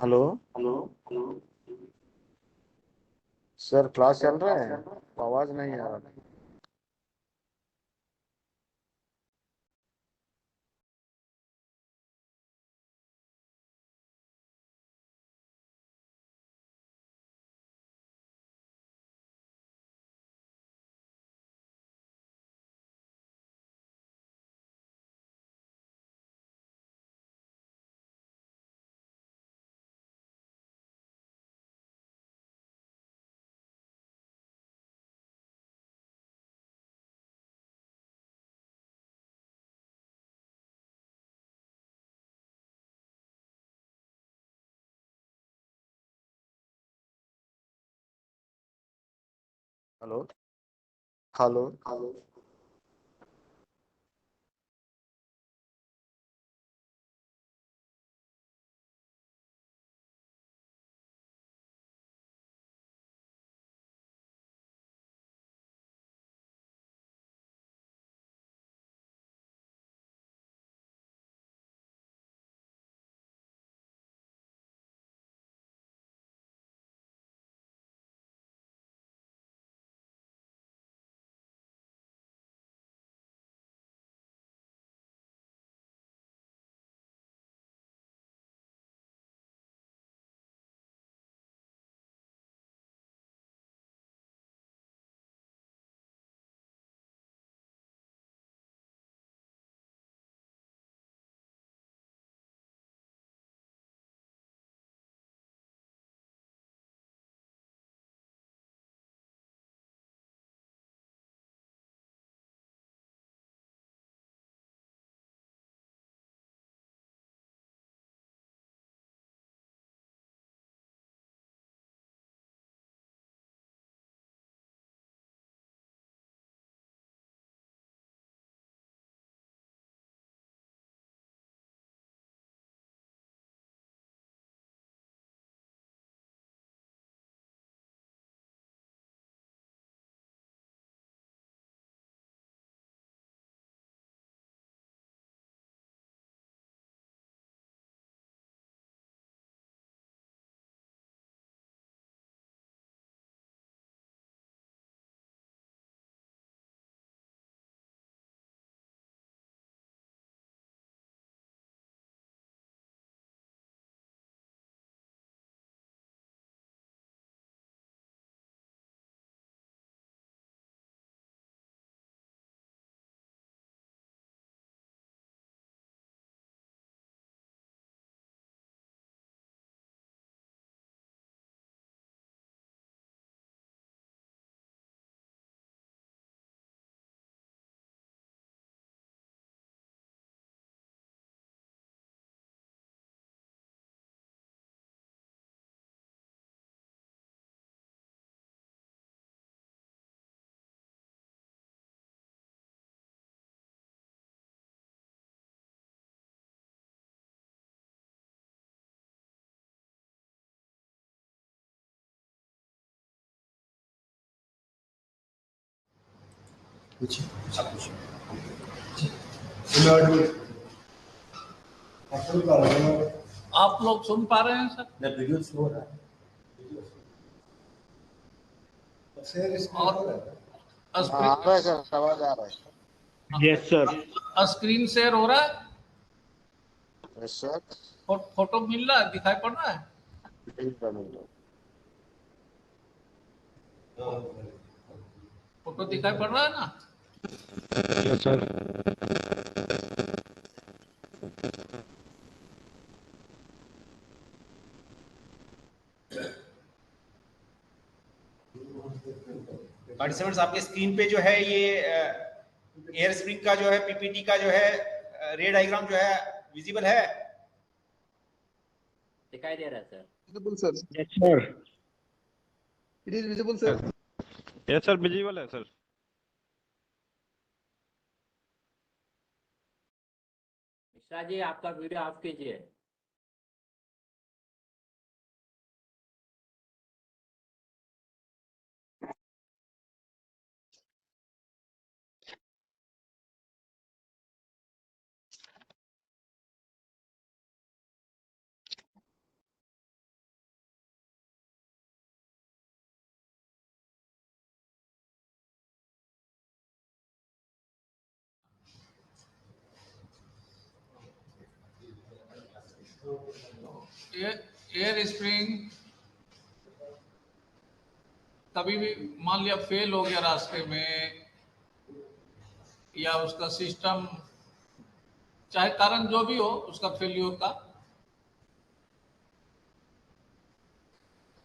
hello. Hello sir, class चल रहा है, आवाज नहीं आ रहा। Hello hello. पूछिए आप पूछिए। इन्वर्टर आपको बता रहा हूँ आप लोग सुन पा रहे हैं सर? मैं वीडियो शो हो रहा है शेयर इसमें और हो रहा है। हाँ, आ रहा है सर, आवाज आ रहा है। Yes sir. स्क्रीन शेयर हो रहा है? Yes sir. फोटो मिल रहा है, दिखाई पड़ रहा है? ठीक है, मिल रहा हाँ, फोटो दिखाई पड़ रहा है ना? Yes sir. पार्टिसिपेंट्स आपके स्क्रीन पे जो है ये एयर स्प्रिंग का जो है पीपीटी का जो है रे डायग्राम जो है विजिबल है। दिखाई दे रहा है sir. visible sir, yes sir. it is visible sir. Yes sir, visible है सर। मिश्रा जी आपका वीडियो ऑफ कीजिए। एयर स्प्रिंग कभी भी मान लिया फेल हो गया रास्ते में, या उसका सिस्टम, चाहे कारण जो भी हो उसका फेल्योर का,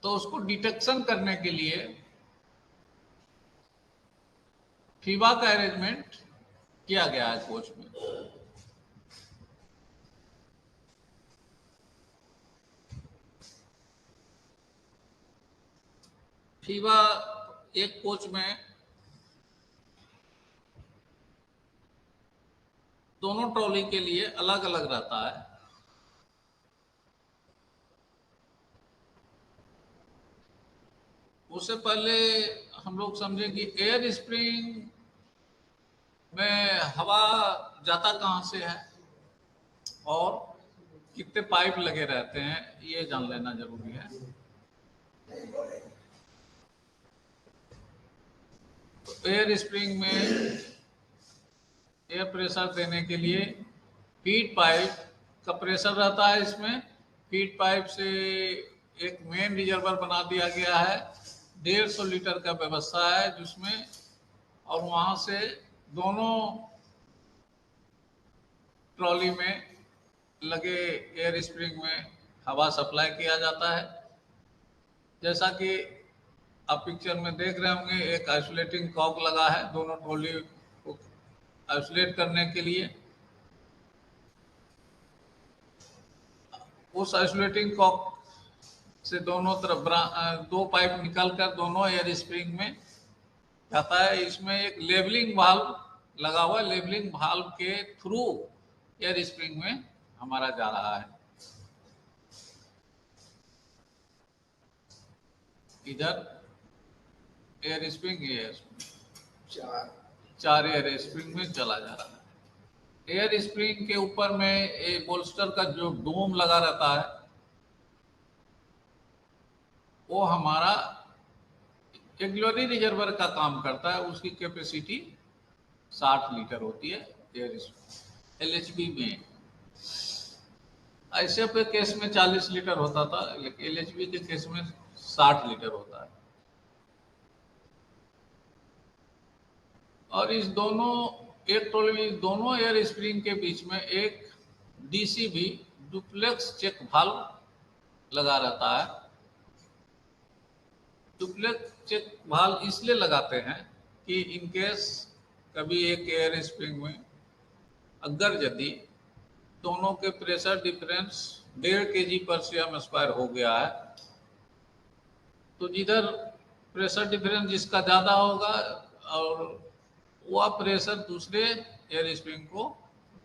तो उसको डिटेक्शन करने के लिए फीबा का अरेंजमेंट किया गया है कोच में। फीबा एक कोच में दोनों ट्रॉली के लिए अलग अलग रहता है। उससे पहले हम लोग समझे कि एयर स्प्रिंग में हवा जाता कहाँ से है और कितने पाइप लगे रहते हैं, ये जान लेना जरूरी है। तो एयर स्प्रिंग में एयर प्रेशर देने के लिए फीड पाइप का प्रेशर रहता है। इसमें फीड पाइप से एक मेन रिजर्वर बना दिया गया है, 150 लीटर का व्यवस्था है जिसमें, और वहां से दोनों ट्रॉली में लगे एयर स्प्रिंग में हवा सप्लाई किया जाता है। जैसा कि आप पिक्चर में देख रहे होंगे, एक आइसोलेटिंग कॉक लगा है दोनों ट्रॉली को आइसोलेट करने के लिए। उस आइसोलेटिंग कॉक से दोनों तरफ दो पाइप निकलकर दोनों एयर स्प्रिंग में जाता है। इसमें एक लेवलिंग वाल्व लगा हुआ है, लेवलिंग वाल्व के थ्रू एयर स्प्रिंग में हमारा जा रहा है। इधर एयर स्प्रिंग, चार एयर स्प्रिंग में चला जा रहा है। एयर स्प्रिंग के ऊपर में एक बोल्स्टर का जो डोम लगा रहता है, वो हमारा एक्सिलरी रिजर्वर का काम करता है। उसकी कैपेसिटी 60 लीटर होती है एयर एलएचबी में। ऐसे पे केस में 40 लीटर होता था, लेकिन एलएचबी के केस में 60 लीटर होता है। और इस दोनों एक ट्रॉली दोनों एयर स्प्रिंग के बीच में एक डीसीबी डुप्लेक्स चेक वाल्व लगा रहता है। डुप्लेक्स चेक वाल्व इसलिए लगाते हैं कि इन केस कभी एक एयर स्प्रिंग में अगर यदि दोनों के प्रेशर डिफरेंस 1.5 kg पर सीएम स्क्वायर हो गया है, तो जिधर प्रेशर डिफरेंस जिसका ज़्यादा होगा और वह प्रेशर दूसरे एयर स्प्रिंग को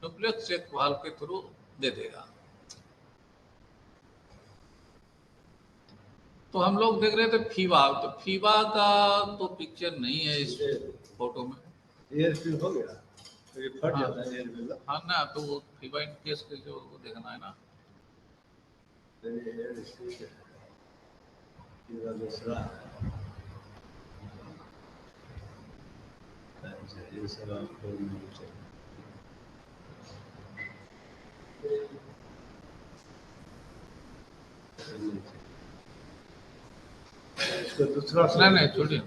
डुप्लेक्स चेक वाल्व के थ्रू दे देगा। तो हम लोग देख रहे थे फीबा, तो फीबा का तो पिक्चर नहीं है इस फोटो में। एयर स्प्रिंग हो गया तो ये फट हाँ। जाता है एयर वेल हाँ ना, तो वो फीवा इन केस के जो वो देखना है ना। एयर स्प्रिंग ये दूसरा अच्छा ये सब आपको मिल चाहिए इसको दूसरा नहीं नहीं छोड़िए,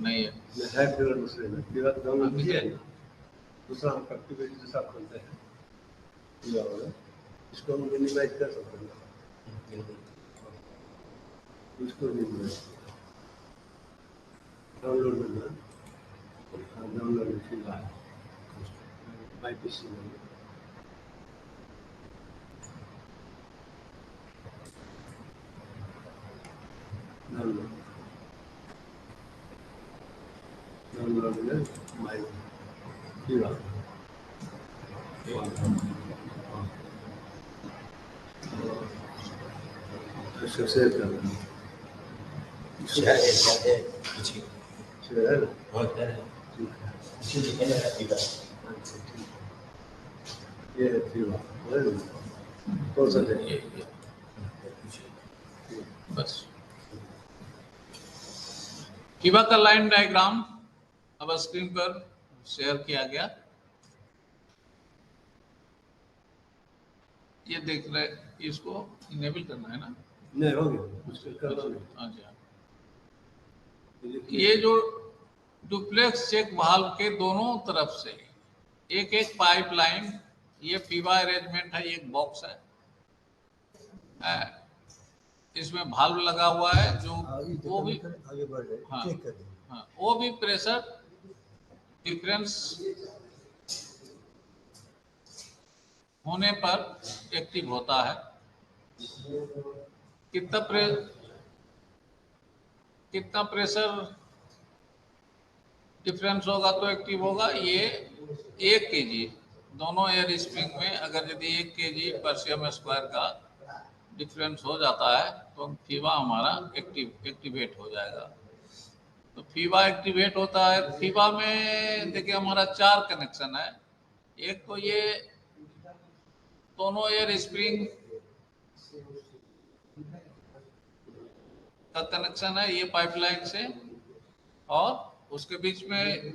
नहीं है। है फिर दूसरे में फिर डाउनलोड अभी किया क्या? ना दूसरा हम एक्टिविटी दूसरा खोलते हैं ये वाला इसको हम मिनिमाइज कर सकते हैं इसको मिनिमाइज डाउनलोड करना डाउनलोड फिलहाल माय पीसी में डाउनलोड में माय फिलहाल इसको सेव करना शेयर ठीक है ये फिलहाल कौन सा है ये बस फीवा का लाइन डायग्राम अब स्क्रीन पर शेयर किया गया। ये देख रहे, इसको इनेबल करना है ना। नहीं हो गया मुश्किल कर लो हाँ जी हाँ। ये जो डुप्लेक्स चेक वाल्व के दोनों तरफ से एक एक पाइपलाइन, ये फीवा अरेंजमेंट है, एक बॉक्स है, इसमें वाल्व लगा हुआ है जो वो भी आगे बढ़ रहे हाँ, चेक कर दें हाँ, वो भी प्रेशर डिफरेंस होने पर एक्टिव होता है। कितना प्रेशर डिफरेंस होगा तो एक्टिव होगा। ये 1 kg दोनों एयर स्प्रिंग में अगर यदि 1 kg पर cm स्क्वायर का डिफरेंस हो जाता है तो फीवा हमारा एक्टिवेट हो जाएगा। तो फीवा एक्टिवेट होता है। फीवा में देखिए हमारा 4 कनेक्शन है। एक तो ये दोनों एयर स्प्रिंग का कनेक्शन है ये पाइपलाइन से, और उसके बीच में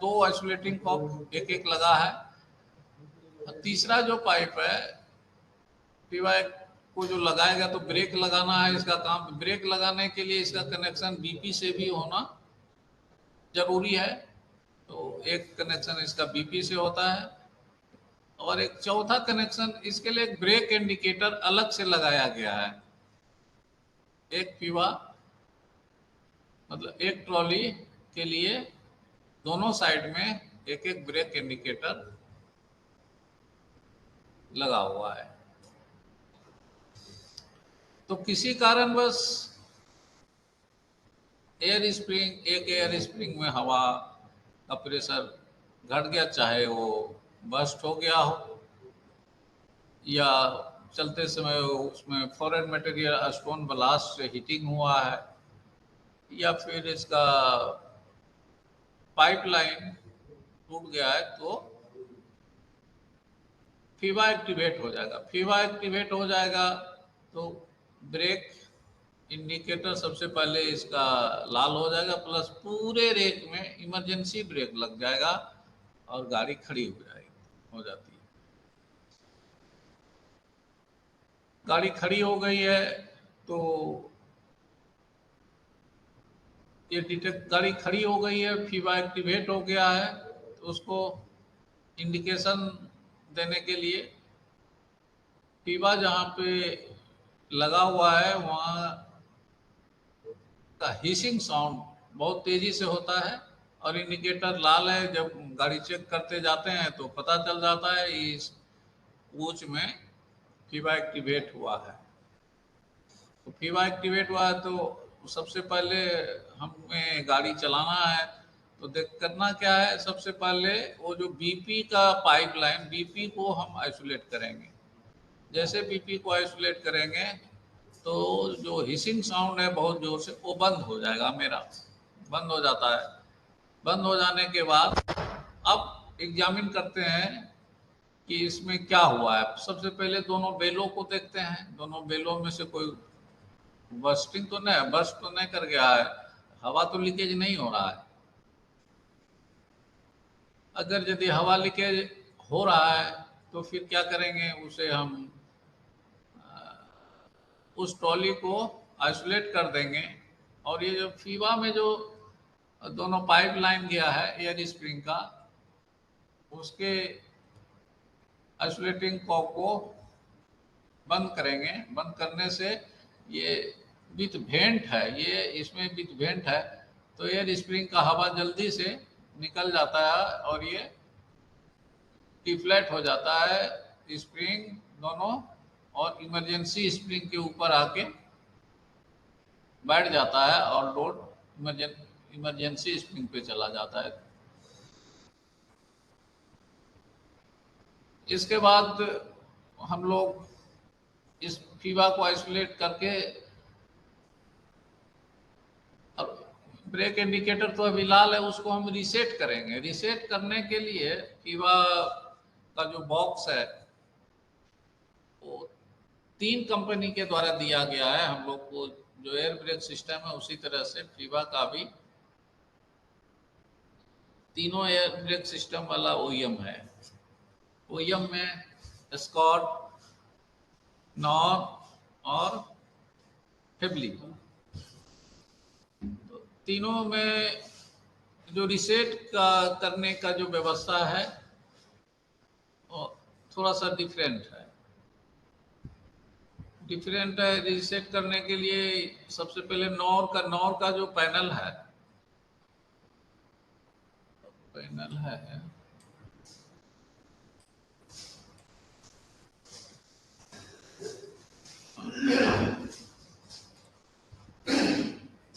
दो आइसोलेटिंग कॉर्ड एक एक लगा है। और तीसरा जो पाइप है फीवा को जो लगाएगा तो ब्रेक लगाना है इसका काम। ब्रेक लगाने के लिए इसका कनेक्शन बीपी से भी होना जरूरी है। तो एक कनेक्शन इसका बीपी से होता है, और एक चौथा कनेक्शन इसके लिए एक ब्रेक इंडिकेटर अलग से लगाया गया है। एक फीवा मतलब एक ट्रॉली के लिए दोनों साइड में एक एक ब्रेक इंडिकेटर लगा हुआ है। तो किसी कारणवश एयर स्प्रिंग में हवा का प्रेशर घट गया, चाहे वो बस्ट हो गया हो या चलते समय उसमें फॉरेन मटेरियल स्टोन ब्लास्ट से हीटिंग हुआ है, या फिर इसका पाइपलाइन टूट गया है, तो फीवा एक्टिवेट हो जाएगा। फीवा एक्टिवेट हो जाएगा तो ब्रेक इंडिकेटर सबसे पहले इसका लाल हो जाएगा, प्लस पूरे रेक में इमरजेंसी ब्रेक लग जाएगा और गाड़ी खड़ी हो जाती है। गाड़ी खड़ी हो गई है तो ये डिटेक्ट, गाड़ी खड़ी हो गई है, फीवा एक्टिवेट हो गया है, तो उसको इंडिकेशन देने के लिए फीवा जहाँ पे लगा हुआ है वहाँ का हिसिंग साउंड बहुत तेजी से होता है, और इंडिकेटर लाल है। जब गाड़ी चेक करते जाते हैं तो पता चल जाता है इस कोच में फीवा एक्टिवेट हुआ है। तो फीवा एक्टिवेट हुआ है तो सबसे पहले हमें गाड़ी चलाना है, तो देख करना क्या है, सबसे पहले वो जो बीपी का पाइपलाइन, बीपी को हम आइसोलेट करेंगे। जैसे बीपी को आइसोलेट करेंगे तो जो हिसिंग साउंड है बहुत जोर से, वो बंद हो जाएगा, मेरा बंद हो जाता है। बंद हो जाने के बाद अब एग्जामिन करते हैं कि इसमें क्या हुआ है। सबसे पहले दोनों बेलों को देखते हैं, दोनों बेलों में से कोई बर्स्ट तो नहीं कर गया है, हवा तो लीकेज नहीं हो रहा है। अगर यदि हवा लीकेज हो रहा है तो फिर क्या करेंगे, उसे हम उस ट्रॉली को आइसोलेट कर देंगे। और ये जो फीवा में जो दोनों पाइपलाइन गया है एयर स्प्रिंग का, उसके आइसोलेटिंग कॉक को बंद करेंगे। बंद करने से ये विथ वेंट है, ये इसमें विथ वेंट है, तो एयर स्प्रिंग का हवा जल्दी से निकल जाता है और ये डिफ्लेट हो जाता है स्प्रिंग दोनों, और इमरजेंसी स्प्रिंग के ऊपर आके बैठ जाता है और लोड इमरजेंसी स्प्रिंग पे चला जाता है। इसके बाद हम लोग इस फीवा को आइसोलेट करके, अब ब्रेक इंडिकेटर तो अभी लाल है, उसको हम रीसेट करेंगे। रीसेट करने के लिए फीवा का जो बॉक्स है वो 3 कंपनी के द्वारा दिया गया है हम लोग को। जो एयर ब्रेक सिस्टम है उसी तरह से फीवा का भी तीनों एयर ब्रेक सिस्टम वाला ओईएम है। ओईएम में स्कॉट, नॉर और फेबली, तो तीनों में जो रीसेट का करने का जो व्यवस्था है वो थोड़ा सा डिफरेंट है। रीसेट करने के लिए सबसे पहले नॉर का जो पैनल है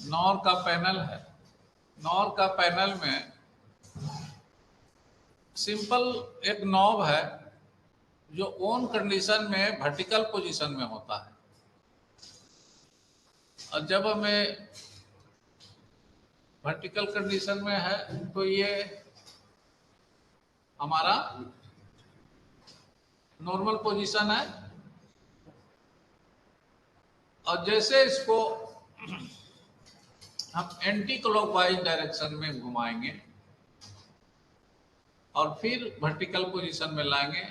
नॉर का पैनल में सिंपल एक नॉब है जो ऑन कंडीशन में वर्टिकल पोजीशन में होता है, और जब हमें वर्टिकल कंडीशन में है तो ये हमारा नॉर्मल पोजीशन है। और जैसे इसको हम एंटी क्लॉकवाइज डायरेक्शन में घुमाएंगे और फिर वर्टिकल पोजीशन में लाएंगे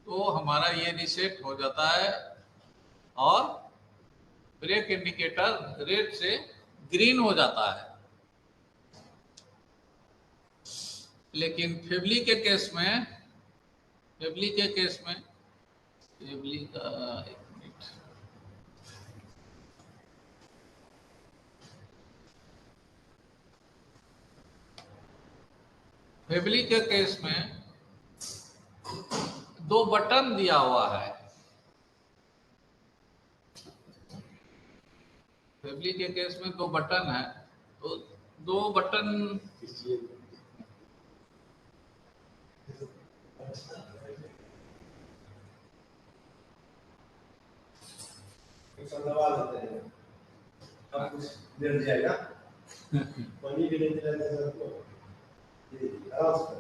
तो हमारा ये रीसेट हो जाता है और ब्रेक इंडिकेटर रेड से ग्रीन हो जाता है। लेकिन फेबली के केस में फेबली का फेबली के केस में 2 बटन दिया हुआ है। फेबली के केस में 2 बटन है, तो 2 बटन दबा लेते हैं, अब कुछ देर जाएगा। पानी भी नहीं दिलाते सर को, आराम से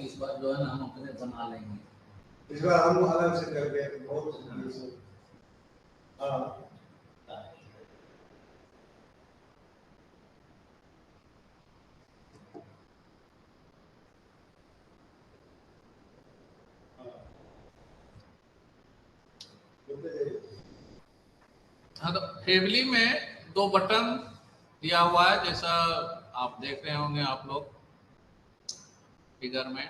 इस बार जो है ना हम अपने बना लेंगे। इस बार हम अलग से कर गए बहुत। हाँ हाँ, तो फेबली में 2 बटन दिया हुआ है, जैसा आप देख रहे होंगे आप लोग फिगर में।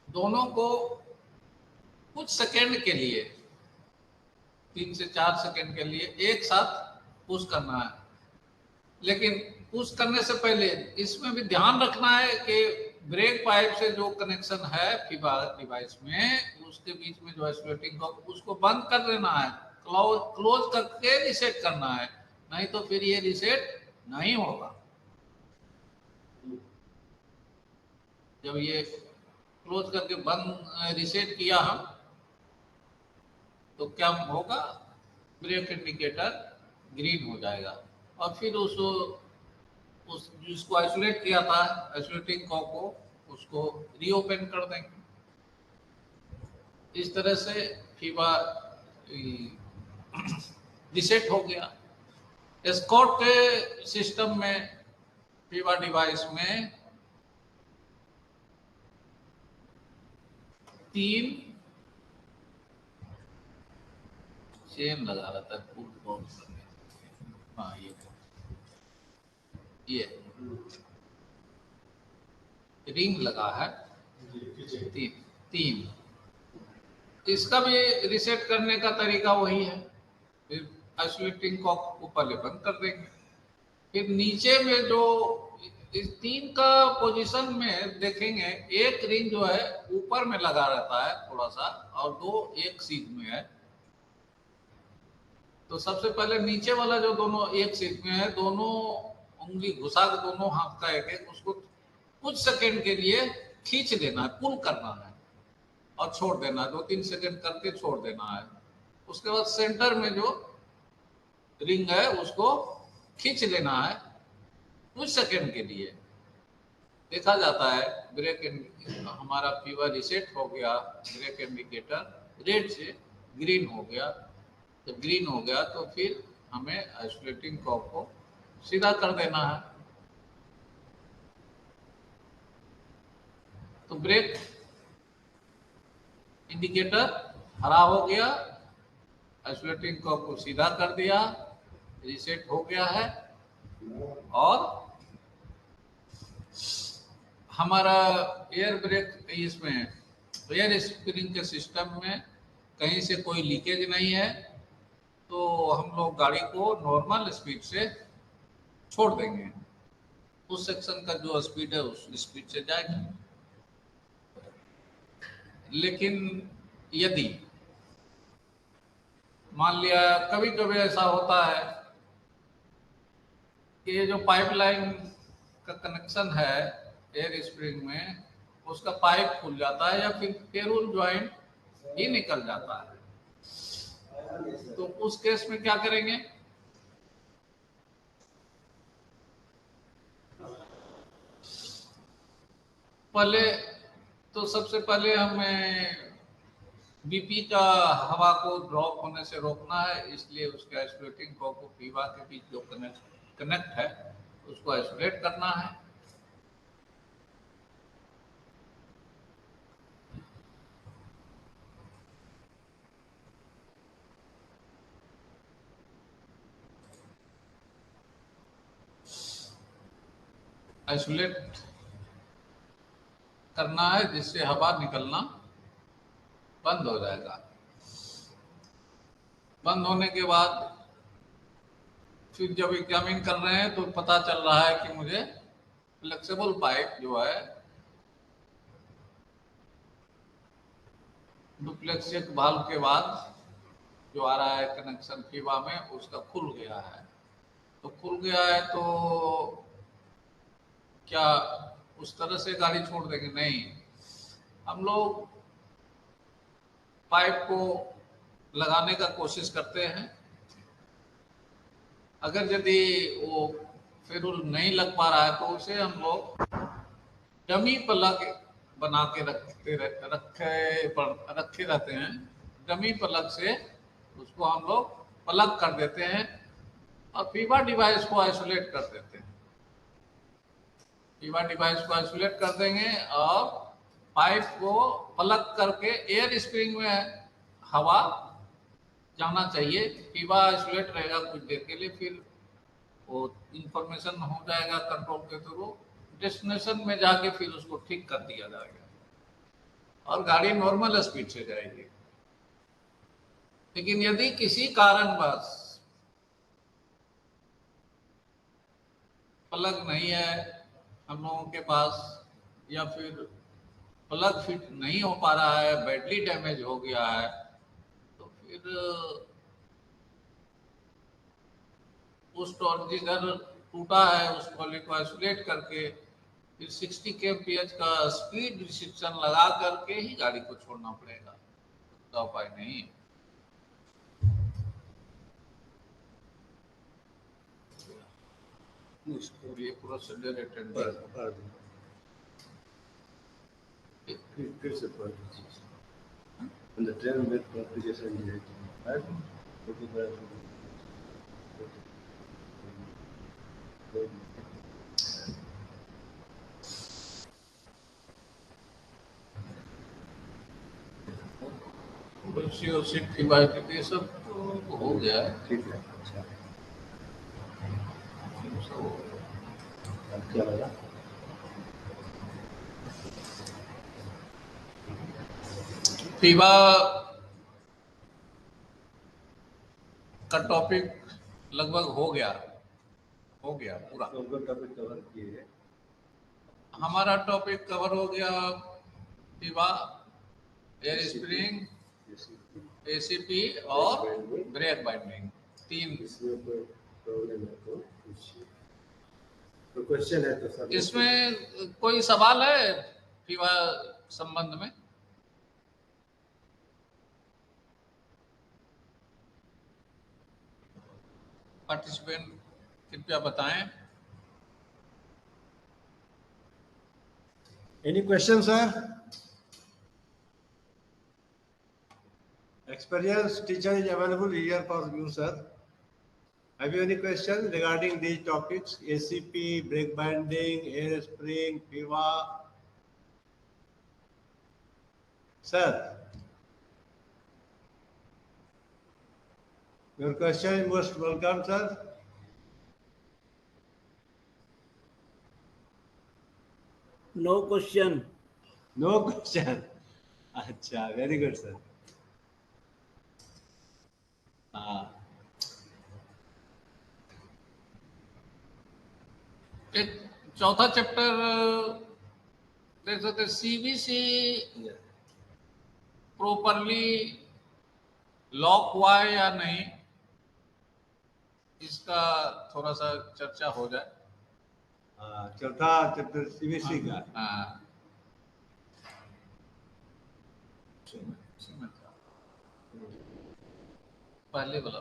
दोनों को कुछ सेकंड के लिए, 3 से 4 सेकंड के लिए एक साथ पुश करना है। लेकिन पुश करने से पहले इसमें भी ध्यान रखना है कि ब्रेक पाइप से जो कनेक्शन है फीवा डिवाइस में, उसके बीच में जो आइसोलेटिंग कॉक, उसको बंद कर देना है, क्लोज करके रीसेट करना है, नहीं तो फिर ये रीसेट नहीं होगा। जब ये क्लोज करके बंद रीसेट किया हम, तो क्या होगा, ब्रेक इंडिकेटर ग्रीन हो जाएगा। और फिर उस जिसको आइसोलेट किया था, आइसोलेटिंग कॉक को, उसको रीओपन कर देंगे। इस तरह से फीवा रिसेट हो गया। एस्कॉर्ट के सिस्टम में, फीवा डिवाइस में 3 चेन लगा रहता है पुल बॉक्स में। हाँ, ये रिंग लगा है, तीन। इसका भी रिसेट करने का तरीका वही है। फिर आइसोलेटिंग कॉक को पहले बंद कर देंगे। फिर नीचे में जो इस 3 का पोजीशन में देखेंगे, एक रिंग जो है ऊपर में लगा रहता है थोड़ा सा, और 2 एक सीध में है। तो सबसे पहले नीचे वाला जो दोनों एक सीध में है, दोनों उंगली घुसा के दोनों हाथ का एक उसको कुछ सेकंड के लिए खींच देना है, पुल करना है और छोड़ देना है। 2-3 सेकंड करके छोड़ देना है। उसके बाद सेंटर में जो रिंग है उसको खींच लेना है कुछ सेकंड के लिए। देखा जाता है ब्रेक हमारा फीवर रिसेट हो गया, ब्रेक इंडिकेटर रेड से ग्रीन हो गया। जब ग्रीन हो गया तो फिर हमें आइसोलेटिंग कॉक को सीधा कर देना है। तो ब्रेक इंडिकेटर हरा हो गया, आइसोलेटिंग कॉक को सीधा कर दिया, रिसेट हो गया है। और हमारा एयर ब्रेक, इसमें एयर स्प्रिंग के सिस्टम में कहीं से कोई लीकेज नहीं है, तो हम लोग गाड़ी को नॉर्मल स्पीड से छोड़ देंगे। उस सेक्शन का जो स्पीड है उस स्पीड से जाएगा। लेकिन यदि मान लिया कभी कभी ऐसा होता है कि ये जो पाइपलाइन का कनेक्शन है एयर स्प्रिंग में, उसका पाइप खुल जाता है या फिर फेरुल ज्वाइंट ही निकल जाता है, तो उस केस में क्या करेंगे? पहले तो सबसे पहले हमें बीपी का हवा को ड्रॉप होने से रोकना है, इसलिए उसके आइसोलेटिंग कॉक को फीवा के बीच जो कनेक्ट है उसको आइसोलेट करना है। आइसोलेट करना है जिससे हवा निकलना बंद हो जाएगा। बंद होने के बाद फिर जब एग्जामिन कर रहे हैं तो पता चल रहा है कि मुझे फ्लेक्सिबल पाइप जो है डुप्लेक्सिक वाल्व के बाद जो आ रहा है कनेक्शन फीवा में, उसका खुल गया है। तो खुल गया है तो क्या उस तरह से गाड़ी छोड़ देंगे? नहीं, हम लोग पाइप को लगाने का कोशिश करते हैं। अगर यदि वो फेरुल नहीं लग पा रहा है तो उसे हम लोग डमी प्लग बना के रखे रहते हैं। डमी प्लग से उसको हम लोग प्लग कर देते हैं और फीवा डिवाइस को आइसोलेट कर देते हैं। फीवा डिवाइस को आइसोलेट कर देंगे और पाइप को प्लग करके एयर स्प्रिंग में हवा जाना चाहिए। फीवा आइसोलेट रहेगा कुछ देर के लिए, फिर वो इंफॉर्मेशन हो जाएगा कंट्रोल के थ्रू, डेस्टिनेशन में जाके फिर उसको ठीक कर दिया जाएगा और गाड़ी नॉर्मल स्पीड से जाएगी। लेकिन यदि किसी कारणवश प्लग नहीं है हम लोगों के पास, या फिर प्लग फिट नहीं हो पा रहा है, बैटरी डैमेज हो गया है, तो फिर उस जिधर टूटा है उस वाले को आइसोलेट करके फिर 60 kmph का स्पीड रिस्ट्रिक्शन लगा करके ही गाड़ी को छोड़ना पड़ेगा, उसका उपाय नहीं। और ये प्रोसीजर अटेंड फिर से पढ़ लीजिए। On the train with complication related, right? ये सब तो हो गया है। ठीक है, अच्छा। अब क्या लगा? फीवा का टॉपिक लगभग हो गया पूरा। उनका टॉपिक कवर किए। हमारा टॉपिक कवर हो गया, फीवा, एयर स्प्रिंग, एसीपी और ब्रेक बाइंडिंग, 3। इसमें कोई प्रॉब्लम है तो पूछिए। तो क्वेश्चन है तो सर इसमें कोई सवाल है फीवा संबंध में? पार्टिसिपेंट कृपया बताएं। Any questions, sir? Experienced teacher is available here for you, sir. Have you any questions regarding these topics? ACP, brake binding, air spring, PIVA? Sir, your question is most welcome, sir. No question. No question. अच्छा, very good, sir. एक चौथा chapter देख सकते, CBC properly lock हुआ है या नहीं, इसका थोड़ा सा चर्चा हो जाए। चौथा चैप्टर सीबीसी का। हाँ, पहले वाला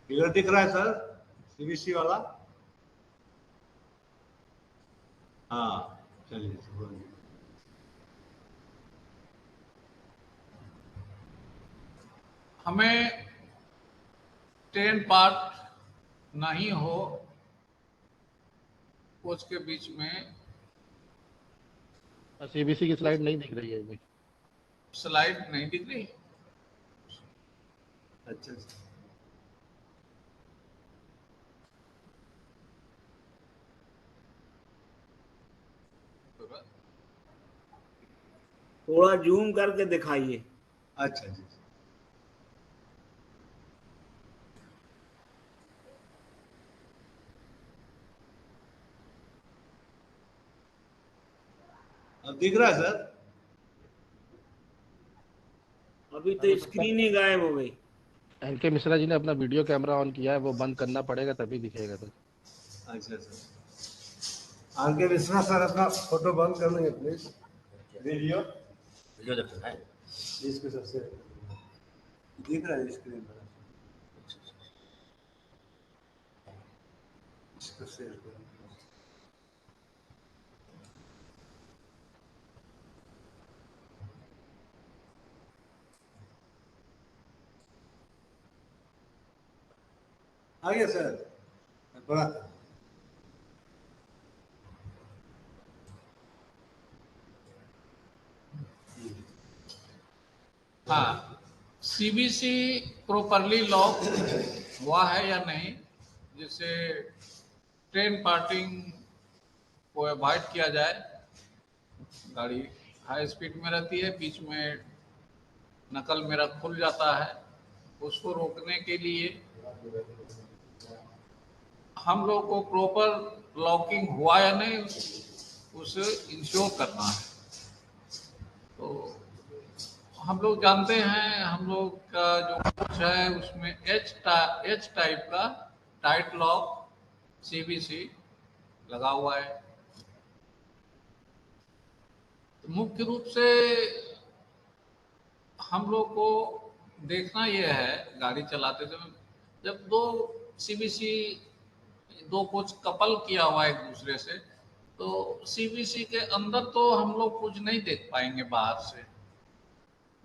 क्लियर दिख रहा है सर सीबीसी वाला? हाँ, चलिए बोलिए। हमें 10 पार्ट नहीं हो कोच के बीच में। सीबीसी की स्लाइड नहीं दिख रही है अभी। स्लाइड नहीं दिख रही? अच्छा, थोड़ा जूम करके दिखाइए। अच्छा जी। अब दिख रहा है सर? अभी तो स्क्रीन ही गायब हो गई। एनके मिश्रा जी ने अपना वीडियो कैमरा ऑन किया है, वो बंद करना पड़ेगा तभी दिखेगा सर। अच्छा सर। आगे मिश्रा सर अपना फोटो बंद कर लेंगे प्लीज। वीडियो जब है इसको सबसे दिख रहा है स्क्रीन पर। इसको शेयर करो। आ गया सर बड़ा। हाँ, सीबीसी प्रॉपरली लॉक हुआ है या नहीं, जिससे ट्रेन पार्टिंग को अवॉइड किया जाए। गाड़ी हाई स्पीड में रहती है, बीच में नकल मेरा खुल जाता है, उसको रोकने के लिए हम लोग को प्रॉपर लॉकिंग हुआ या नहीं उसे इंश्योर करना है। तो हम लोग जानते हैं हम लोग का जो कोच है उसमें एच टाइप का टाइट लॉक CVC लगा हुआ है। तो मुख्य रूप से हम लोग को देखना यह है गाड़ी चलाते समय, जब दो CVC दो कोच कपल किया हुआ है एक दूसरे से, तो CVC के अंदर तो हम लोग कुछ नहीं देख पाएंगे बाहर से।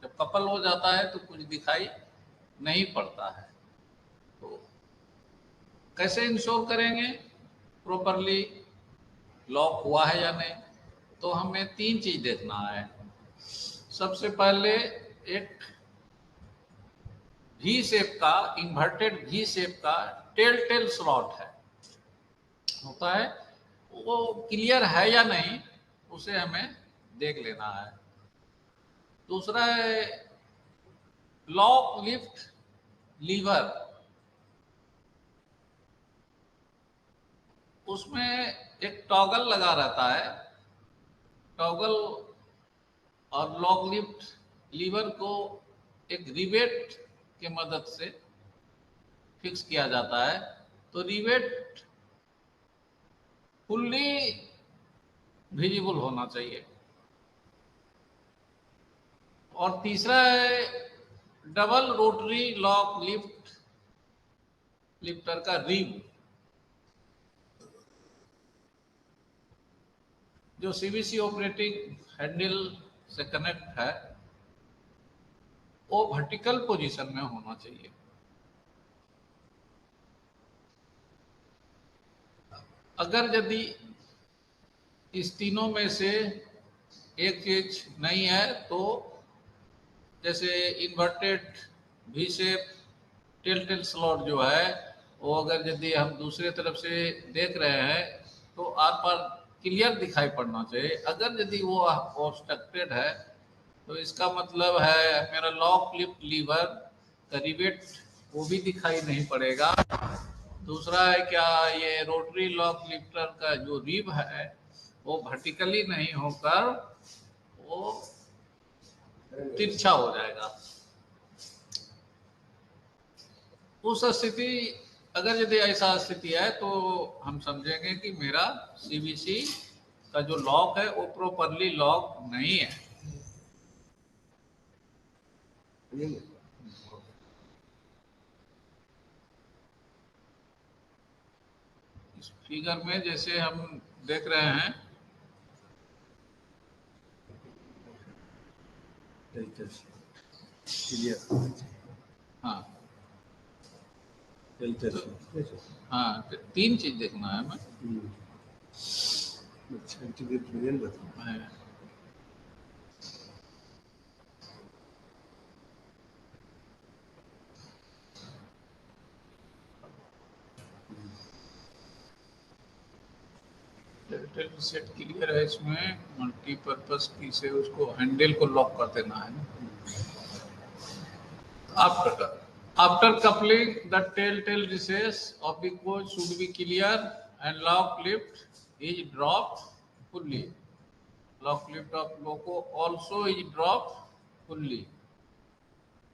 जब कपल हो जाता है तो कुछ दिखाई नहीं पड़ता है। तो कैसे इंश्योर करेंगे प्रॉपरली लॉक हुआ है या नहीं? तो हमें 3 चीज देखना है। सबसे पहले एक V शेप का, इन्वर्टेड V शेप का टेल स्लॉट है होता है, वो क्लियर है या नहीं उसे हमें देख लेना है। दूसरा है लॉक लिफ्ट लीवर, उसमें एक टॉगल लगा रहता है। टॉगल और लॉक लिफ्ट लीवर को एक रिवेट के मदद से फिक्स किया जाता है। तो रिवेट फुल्ली विजिबल होना चाहिए। और तीसरा है डबल रोटरी लॉक लिफ्टर का रिब, जो CVC ऑपरेटिंग हैंडल से कनेक्ट है, वो वर्टिकल पोजीशन में होना चाहिए। अगर यदि इस तीनों में से एक चीज नहीं है, तो जैसे inverted V shape tail slot जो है, वो अगर यदि हम दूसरे तरफ से देख रहे हैं तो आर पार क्लियर दिखाई पड़ना चाहिए। अगर यदि वो ऑब्स्ट्रक्टेड है तो इसका मतलब है मेरा लॉक लिफ्ट लीवर का रिवेट वो भी दिखाई नहीं पड़ेगा। दूसरा है क्या, ये रोटरी लॉक लिफ्टर का जो रिब है वो वर्टिकली नहीं होकर वो तिरछा हो जाएगा। उस स्थिति, अगर यदि ऐसा स्थिति है तो हम समझेंगे कि मेरा CVC का जो लॉक है वो प्रॉपरली लॉक नहीं है। इस फिगर में जैसे हम देख रहे हैं, हाँ हाँ, 3 चीज देखना है हमें। हाँ। सेट क्लियर है, इसमें मल्टीपर्पज की से उसको हैंडल को लॉक कर देना है। After coupling, the telltale recess of the coach should be clear and lock lift is dropped fully. Lock lift of loco also is dropped fully.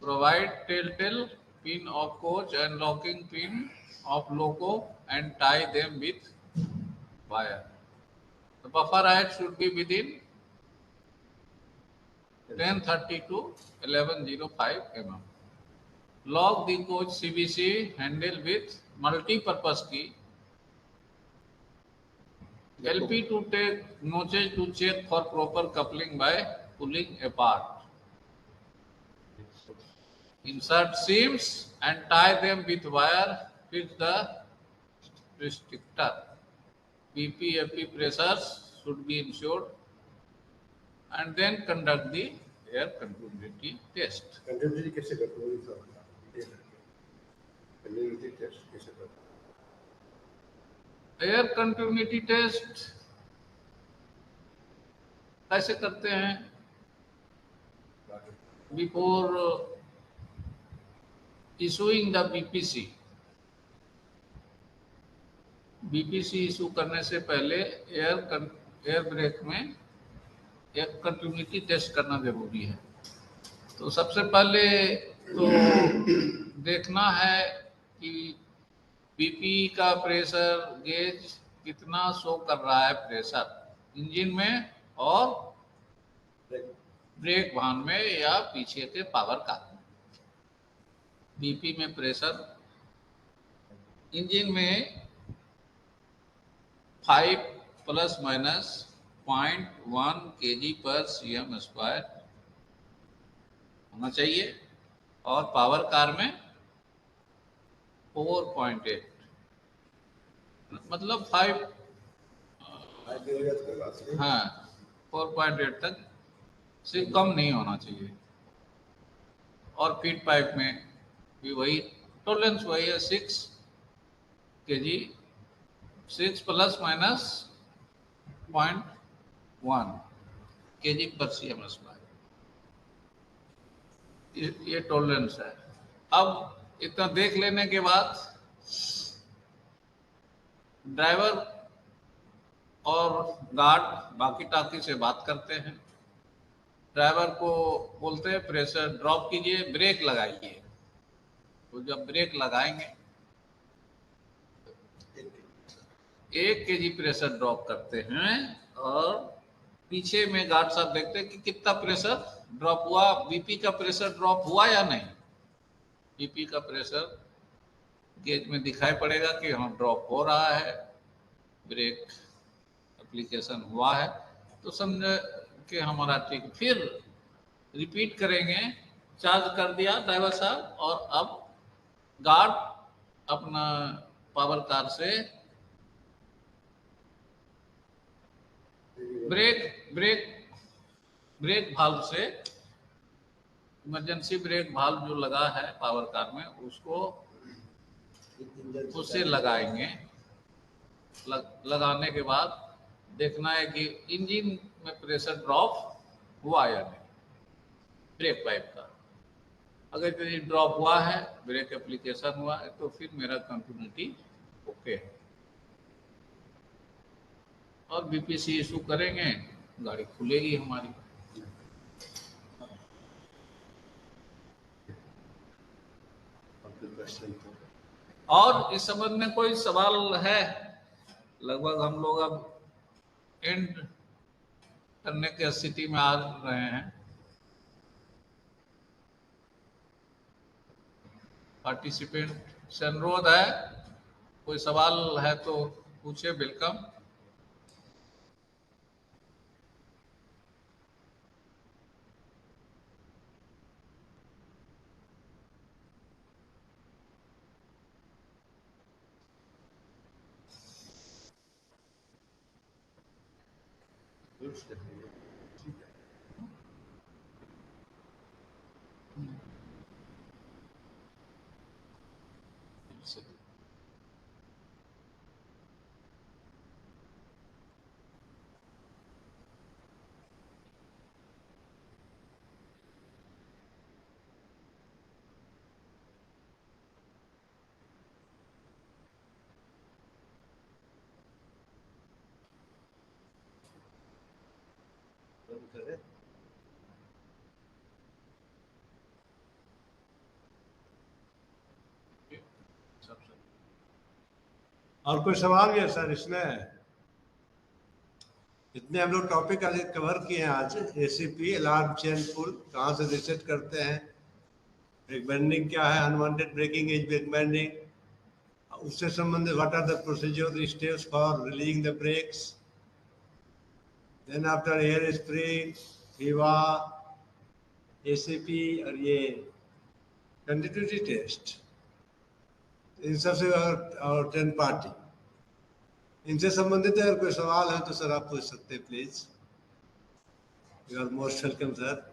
Provide telltale pin of coach and locking pin of loco and tie them with wire. The buffer height should be within 1030 to 1105 mm. Lock the coach CVC handle with multi-purpose key. LP to take notches to check for proper coupling by pulling apart. Insert seams and tie them with wire. Fix the restrictor. PP, FP pressures should be ensured, and then conduct the air continuity test. Continuity कैसे करते हो? Continuity test कैसे करते हो? Air continuity test कैसे करते हैं? Before issuing the BPC, BPC issue करने से पहले एयर ब्रेक में एक कंटिन्यूटी टेस्ट करना जरूरी है। तो सबसे पहले तो देखना है कि बीपी का प्रेशर गेज कितना शो कर रहा है प्रेशर इंजन में और ब्रेक वाहन में या पीछे के पावर कार में। बीपी में प्रेशर इंजन में 5 ± 0.1 kg/cm² होना चाहिए और पावर कार में 4.8 मतलब 5 हाँ 4.8 तक से कम नहीं होना चाहिए। और फीड पाइप में भी वही टॉलरेंस वही है 6 kg 6 ± 0.1 kg/cm²। ये टॉलरेंस है। अब इतना देख लेने के बाद ड्राइवर और गार्ड बाकी टाकी से बात करते हैं। ड्राइवर को बोलते हैं प्रेशर ड्रॉप कीजिए, ब्रेक लगाइए। तो जब ब्रेक लगाएंगे 1 kg प्रेशर ड्रॉप करते हैं और पीछे में गार्ड साहब देखते हैं कि कितना प्रेशर ड्रॉप हुआ, बीपी का प्रेशर ड्रॉप हुआ या नहीं। बीपी का प्रेशर गेज में दिखाई पड़ेगा कि हाँ ड्रॉप हो रहा है, ब्रेक एप्लीकेशन हुआ है, तो समझे कि हमारा ठीक। फिर रिपीट करेंगे, चार्ज कर दिया ड्राइवर साहब और अब गार्ड अपना पावर कार से ब्रेक भाल्व से इमरजेंसी ब्रेक भाल्व जो लगा है पावर कार में उससे लगाएंगे। लगाने के बाद देखना है कि इंजन में प्रेशर ड्रॉप हुआ या नहीं ब्रेक पाइप का। अगर यदि ड्रॉप हुआ है, ब्रेक एप्लीकेशन हुआ है, तो फिर मेरा कंटिन्यूटी ओके है और बीपीसी इशू करेंगे, गाड़ी खुलेगी हमारी। और इस संबंध में कोई सवाल है? लगभग हम लोग अब एंड करने के स्थिति में आ रहे हैं। पार्टिसिपेंट से अनुरोध है, कोई सवाल है तो पूछे। वेलकम। और कोई सवाल भी है सर इसमें? इतने हम लोग टॉपिक आज कवर किए हैं। आज एसीपी अलार्म चेन पुल कहाँ से रीसेट करते हैं, ब्रेक बैंडिंग क्या है, unwanted braking as brake binding, उससे संबंधित what are the procedure steps for releasing the brakes, then after air spring, फीवा, एसीपी और ये कंटिन्यूटी टेस्ट, इन सबसे और 10 पार्टी, इनसे संबंधित अगर कोई सवाल है तो सर आप पूछ सकते हैं please. You are most welcome sir.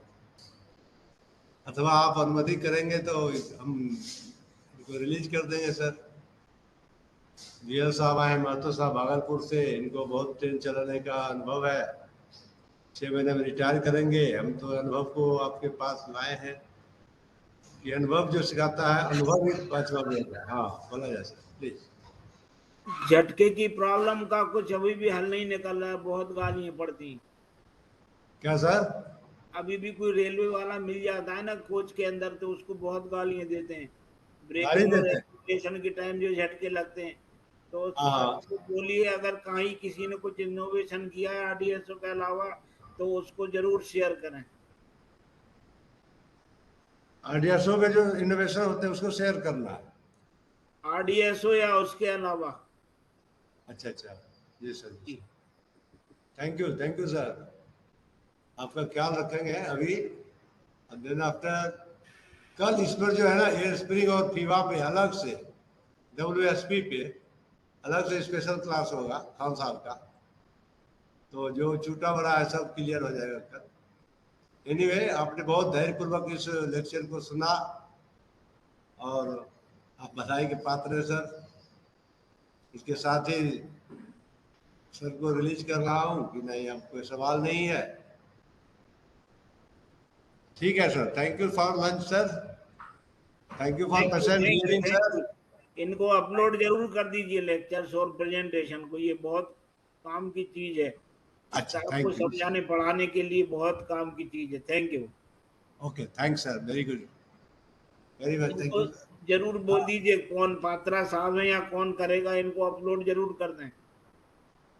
अथवा आप अनुमति करेंगे तो हम इनको रिलीज कर देंगे सर। बीएल साहब आए महतो साहब भागलपुर से, इनको बहुत ट्रेन चलाने का अनुभव है, 6 महीने में रिटायर करेंगे। हम तो अनुभव को आपके पास लाए हैं कि अनुभव जो सिखाता है, अनुभव ही 5वां मिनट है। हाँ बोला जाए सर प्लीज। झटके की प्रॉब्लम का कुछ अभी भी हल नहीं निकल रहा है, बहुत गालियां पड़ती हैं। क्या सर? अभी भी कोई रेलवे वाला मिल जाता है ना कोच के अंदर, तो उसको बहुत गालियां देते हैं। गाली ब्रेकिंग और देते हैं? एक्सीलरेशन के टाइम जो झटके लगते हैं, तो उसको हाँ। आप उसको बोलिए अगर कहीं किसी ने कुछ इनोवेशन किया है आरडीएसओ के अलावा, तो उसको जरूर शेयर करें। आरडीएसओ में जो इनोवेशन होते हैं उसको शेयर करना है। आरडीएसओ या उसके अलावा। अच्छा अच्छा, जी सर, जी सर। थैंक यू सर, आपका ख्याल रखेंगे अभी। देन आफ्टर कल इस पर जो है ना एयर स्प्रिंग और फीवा पे अलग से, WSP पे अलग से स्पेशल क्लास होगा खान साहब का, तो जो छूटा बड़ा है सब क्लियर हो जाएगा कल। एनीवे, आपने बहुत धैर्यपूर्वक इस लेक्चर को सुना और आप बधाई के पात्र हैं सर। इसके साथ ही सर को रिलीज कर रहा हूँ कि नहीं, अब कोई सवाल नहीं है। ठीक है sir, thank you for lunch sir, thank you for patient hearing sir. इनको अपलोड जरूर कर दीजिए लेक्चर्स और प्रेजेंटेशन को, ये बहुत काम की चीज है। अच्छा, स्टाफ को थैंक यू। समझाने पढ़ाने के लिए बहुत काम की चीज है। Thank you. Okay, thanks sir, very good, very much, thank इनको यू। जरूर बोल दीजिए कौन पात्रा साहब है या कौन करेगा, इनको अपलोड जरूर कर दें।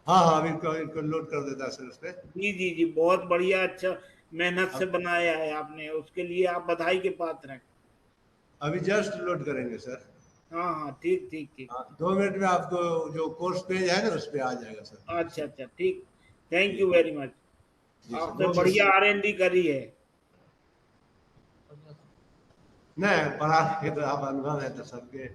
हाँ हाँ, अभी इनको लोड कर देता सर उस पर। जी जी जी, बहुत बढ़िया, अच्छा मेहनत से बनाया है आपने, उसके लिए आप बधाई के पात्र हैं। अभी जस्ट लोड करेंगे सर। हाँ हाँ, ठीक ठीक ठीक। हाँ, 2 मिनट में आपको जो कोर्स पेज है ना उस पर आ जाएगा सर। अच्छा अच्छा, ठीक। थैंक जी यू वेरी मच। जी सर, आपने 2 मिनट। बढ़िया R&D करी है। नहीं, पढ़ा के तो आप अनुभव है तो सबके।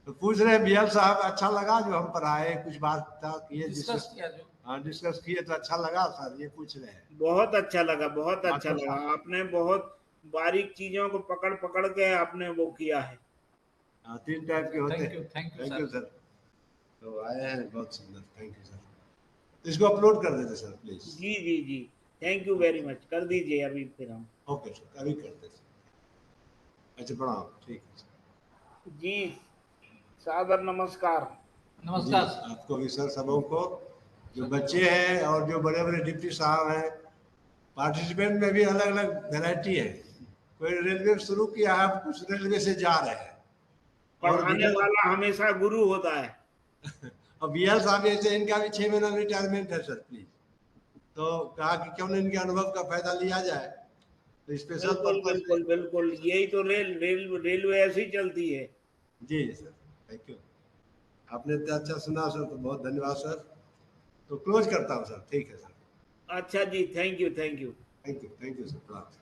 तो पूछ रहे हैं बीएल साहब, अच्छा लगा जो हम पढ़ाए, कुछ बात था किए, डिस्कस किया जो। हाँ डिस्कस किए तो अच्छा लगा सर, ये पूछ रहे हैं। बहुत अच्छा लगा, बहुत अच्छा डॉक्टर लगा। साहब, आपने बहुत बारीक चीजों को पकड़ पकड़ के आपने वो किया है। हाँ 3 टाइप के होते हैं। Thank you thank you sir. Sir. तो आए हैं, बहुत सुंदर, थैंक यू सर। तो इसको अपलोड कर देते सर प्लीज। जी जी जी, थैंक यू वेरी मच, कर दीजिए अभी फिर हम। ओके सर, अभी करते सर। अच्छा, प्रणाम, ठीक है सर। जी, सादर नमस्कार। नमस्कार। जी, आपको भी सर, सबों को, जो बच्चे हैं और जो बड़े बड़े डिप्टी साहब हैं। पार्टिसिपेंट में भी अलग अलग वैरायटी है। कोई रेलवे शुरू किया है, कुछ रेलवे से जा रहे हैं। और पढ़ाने वाला हमेशा गुरु होता है। और बीएल साहब ऐसे, इनका भी 6 महीना रिटायरमेंट है सर प्लीज। तो कहा कि क्यों न इनके अनुभव का फायदा लिया जाए, तो स्पेशल बिल्कुल पर्पज से। बिल्कुल बिल्कुल, यही तो रेलवे ऐसी चलती है। जी जी सर, थैंक यू। आपने इतना अच्छा सुना सर, तो बहुत धन्यवाद सर। तो क्लोज करता हूँ सर, ठीक है सर। अच्छा जी, thank you thank you. Thank you sir, प्रणाम।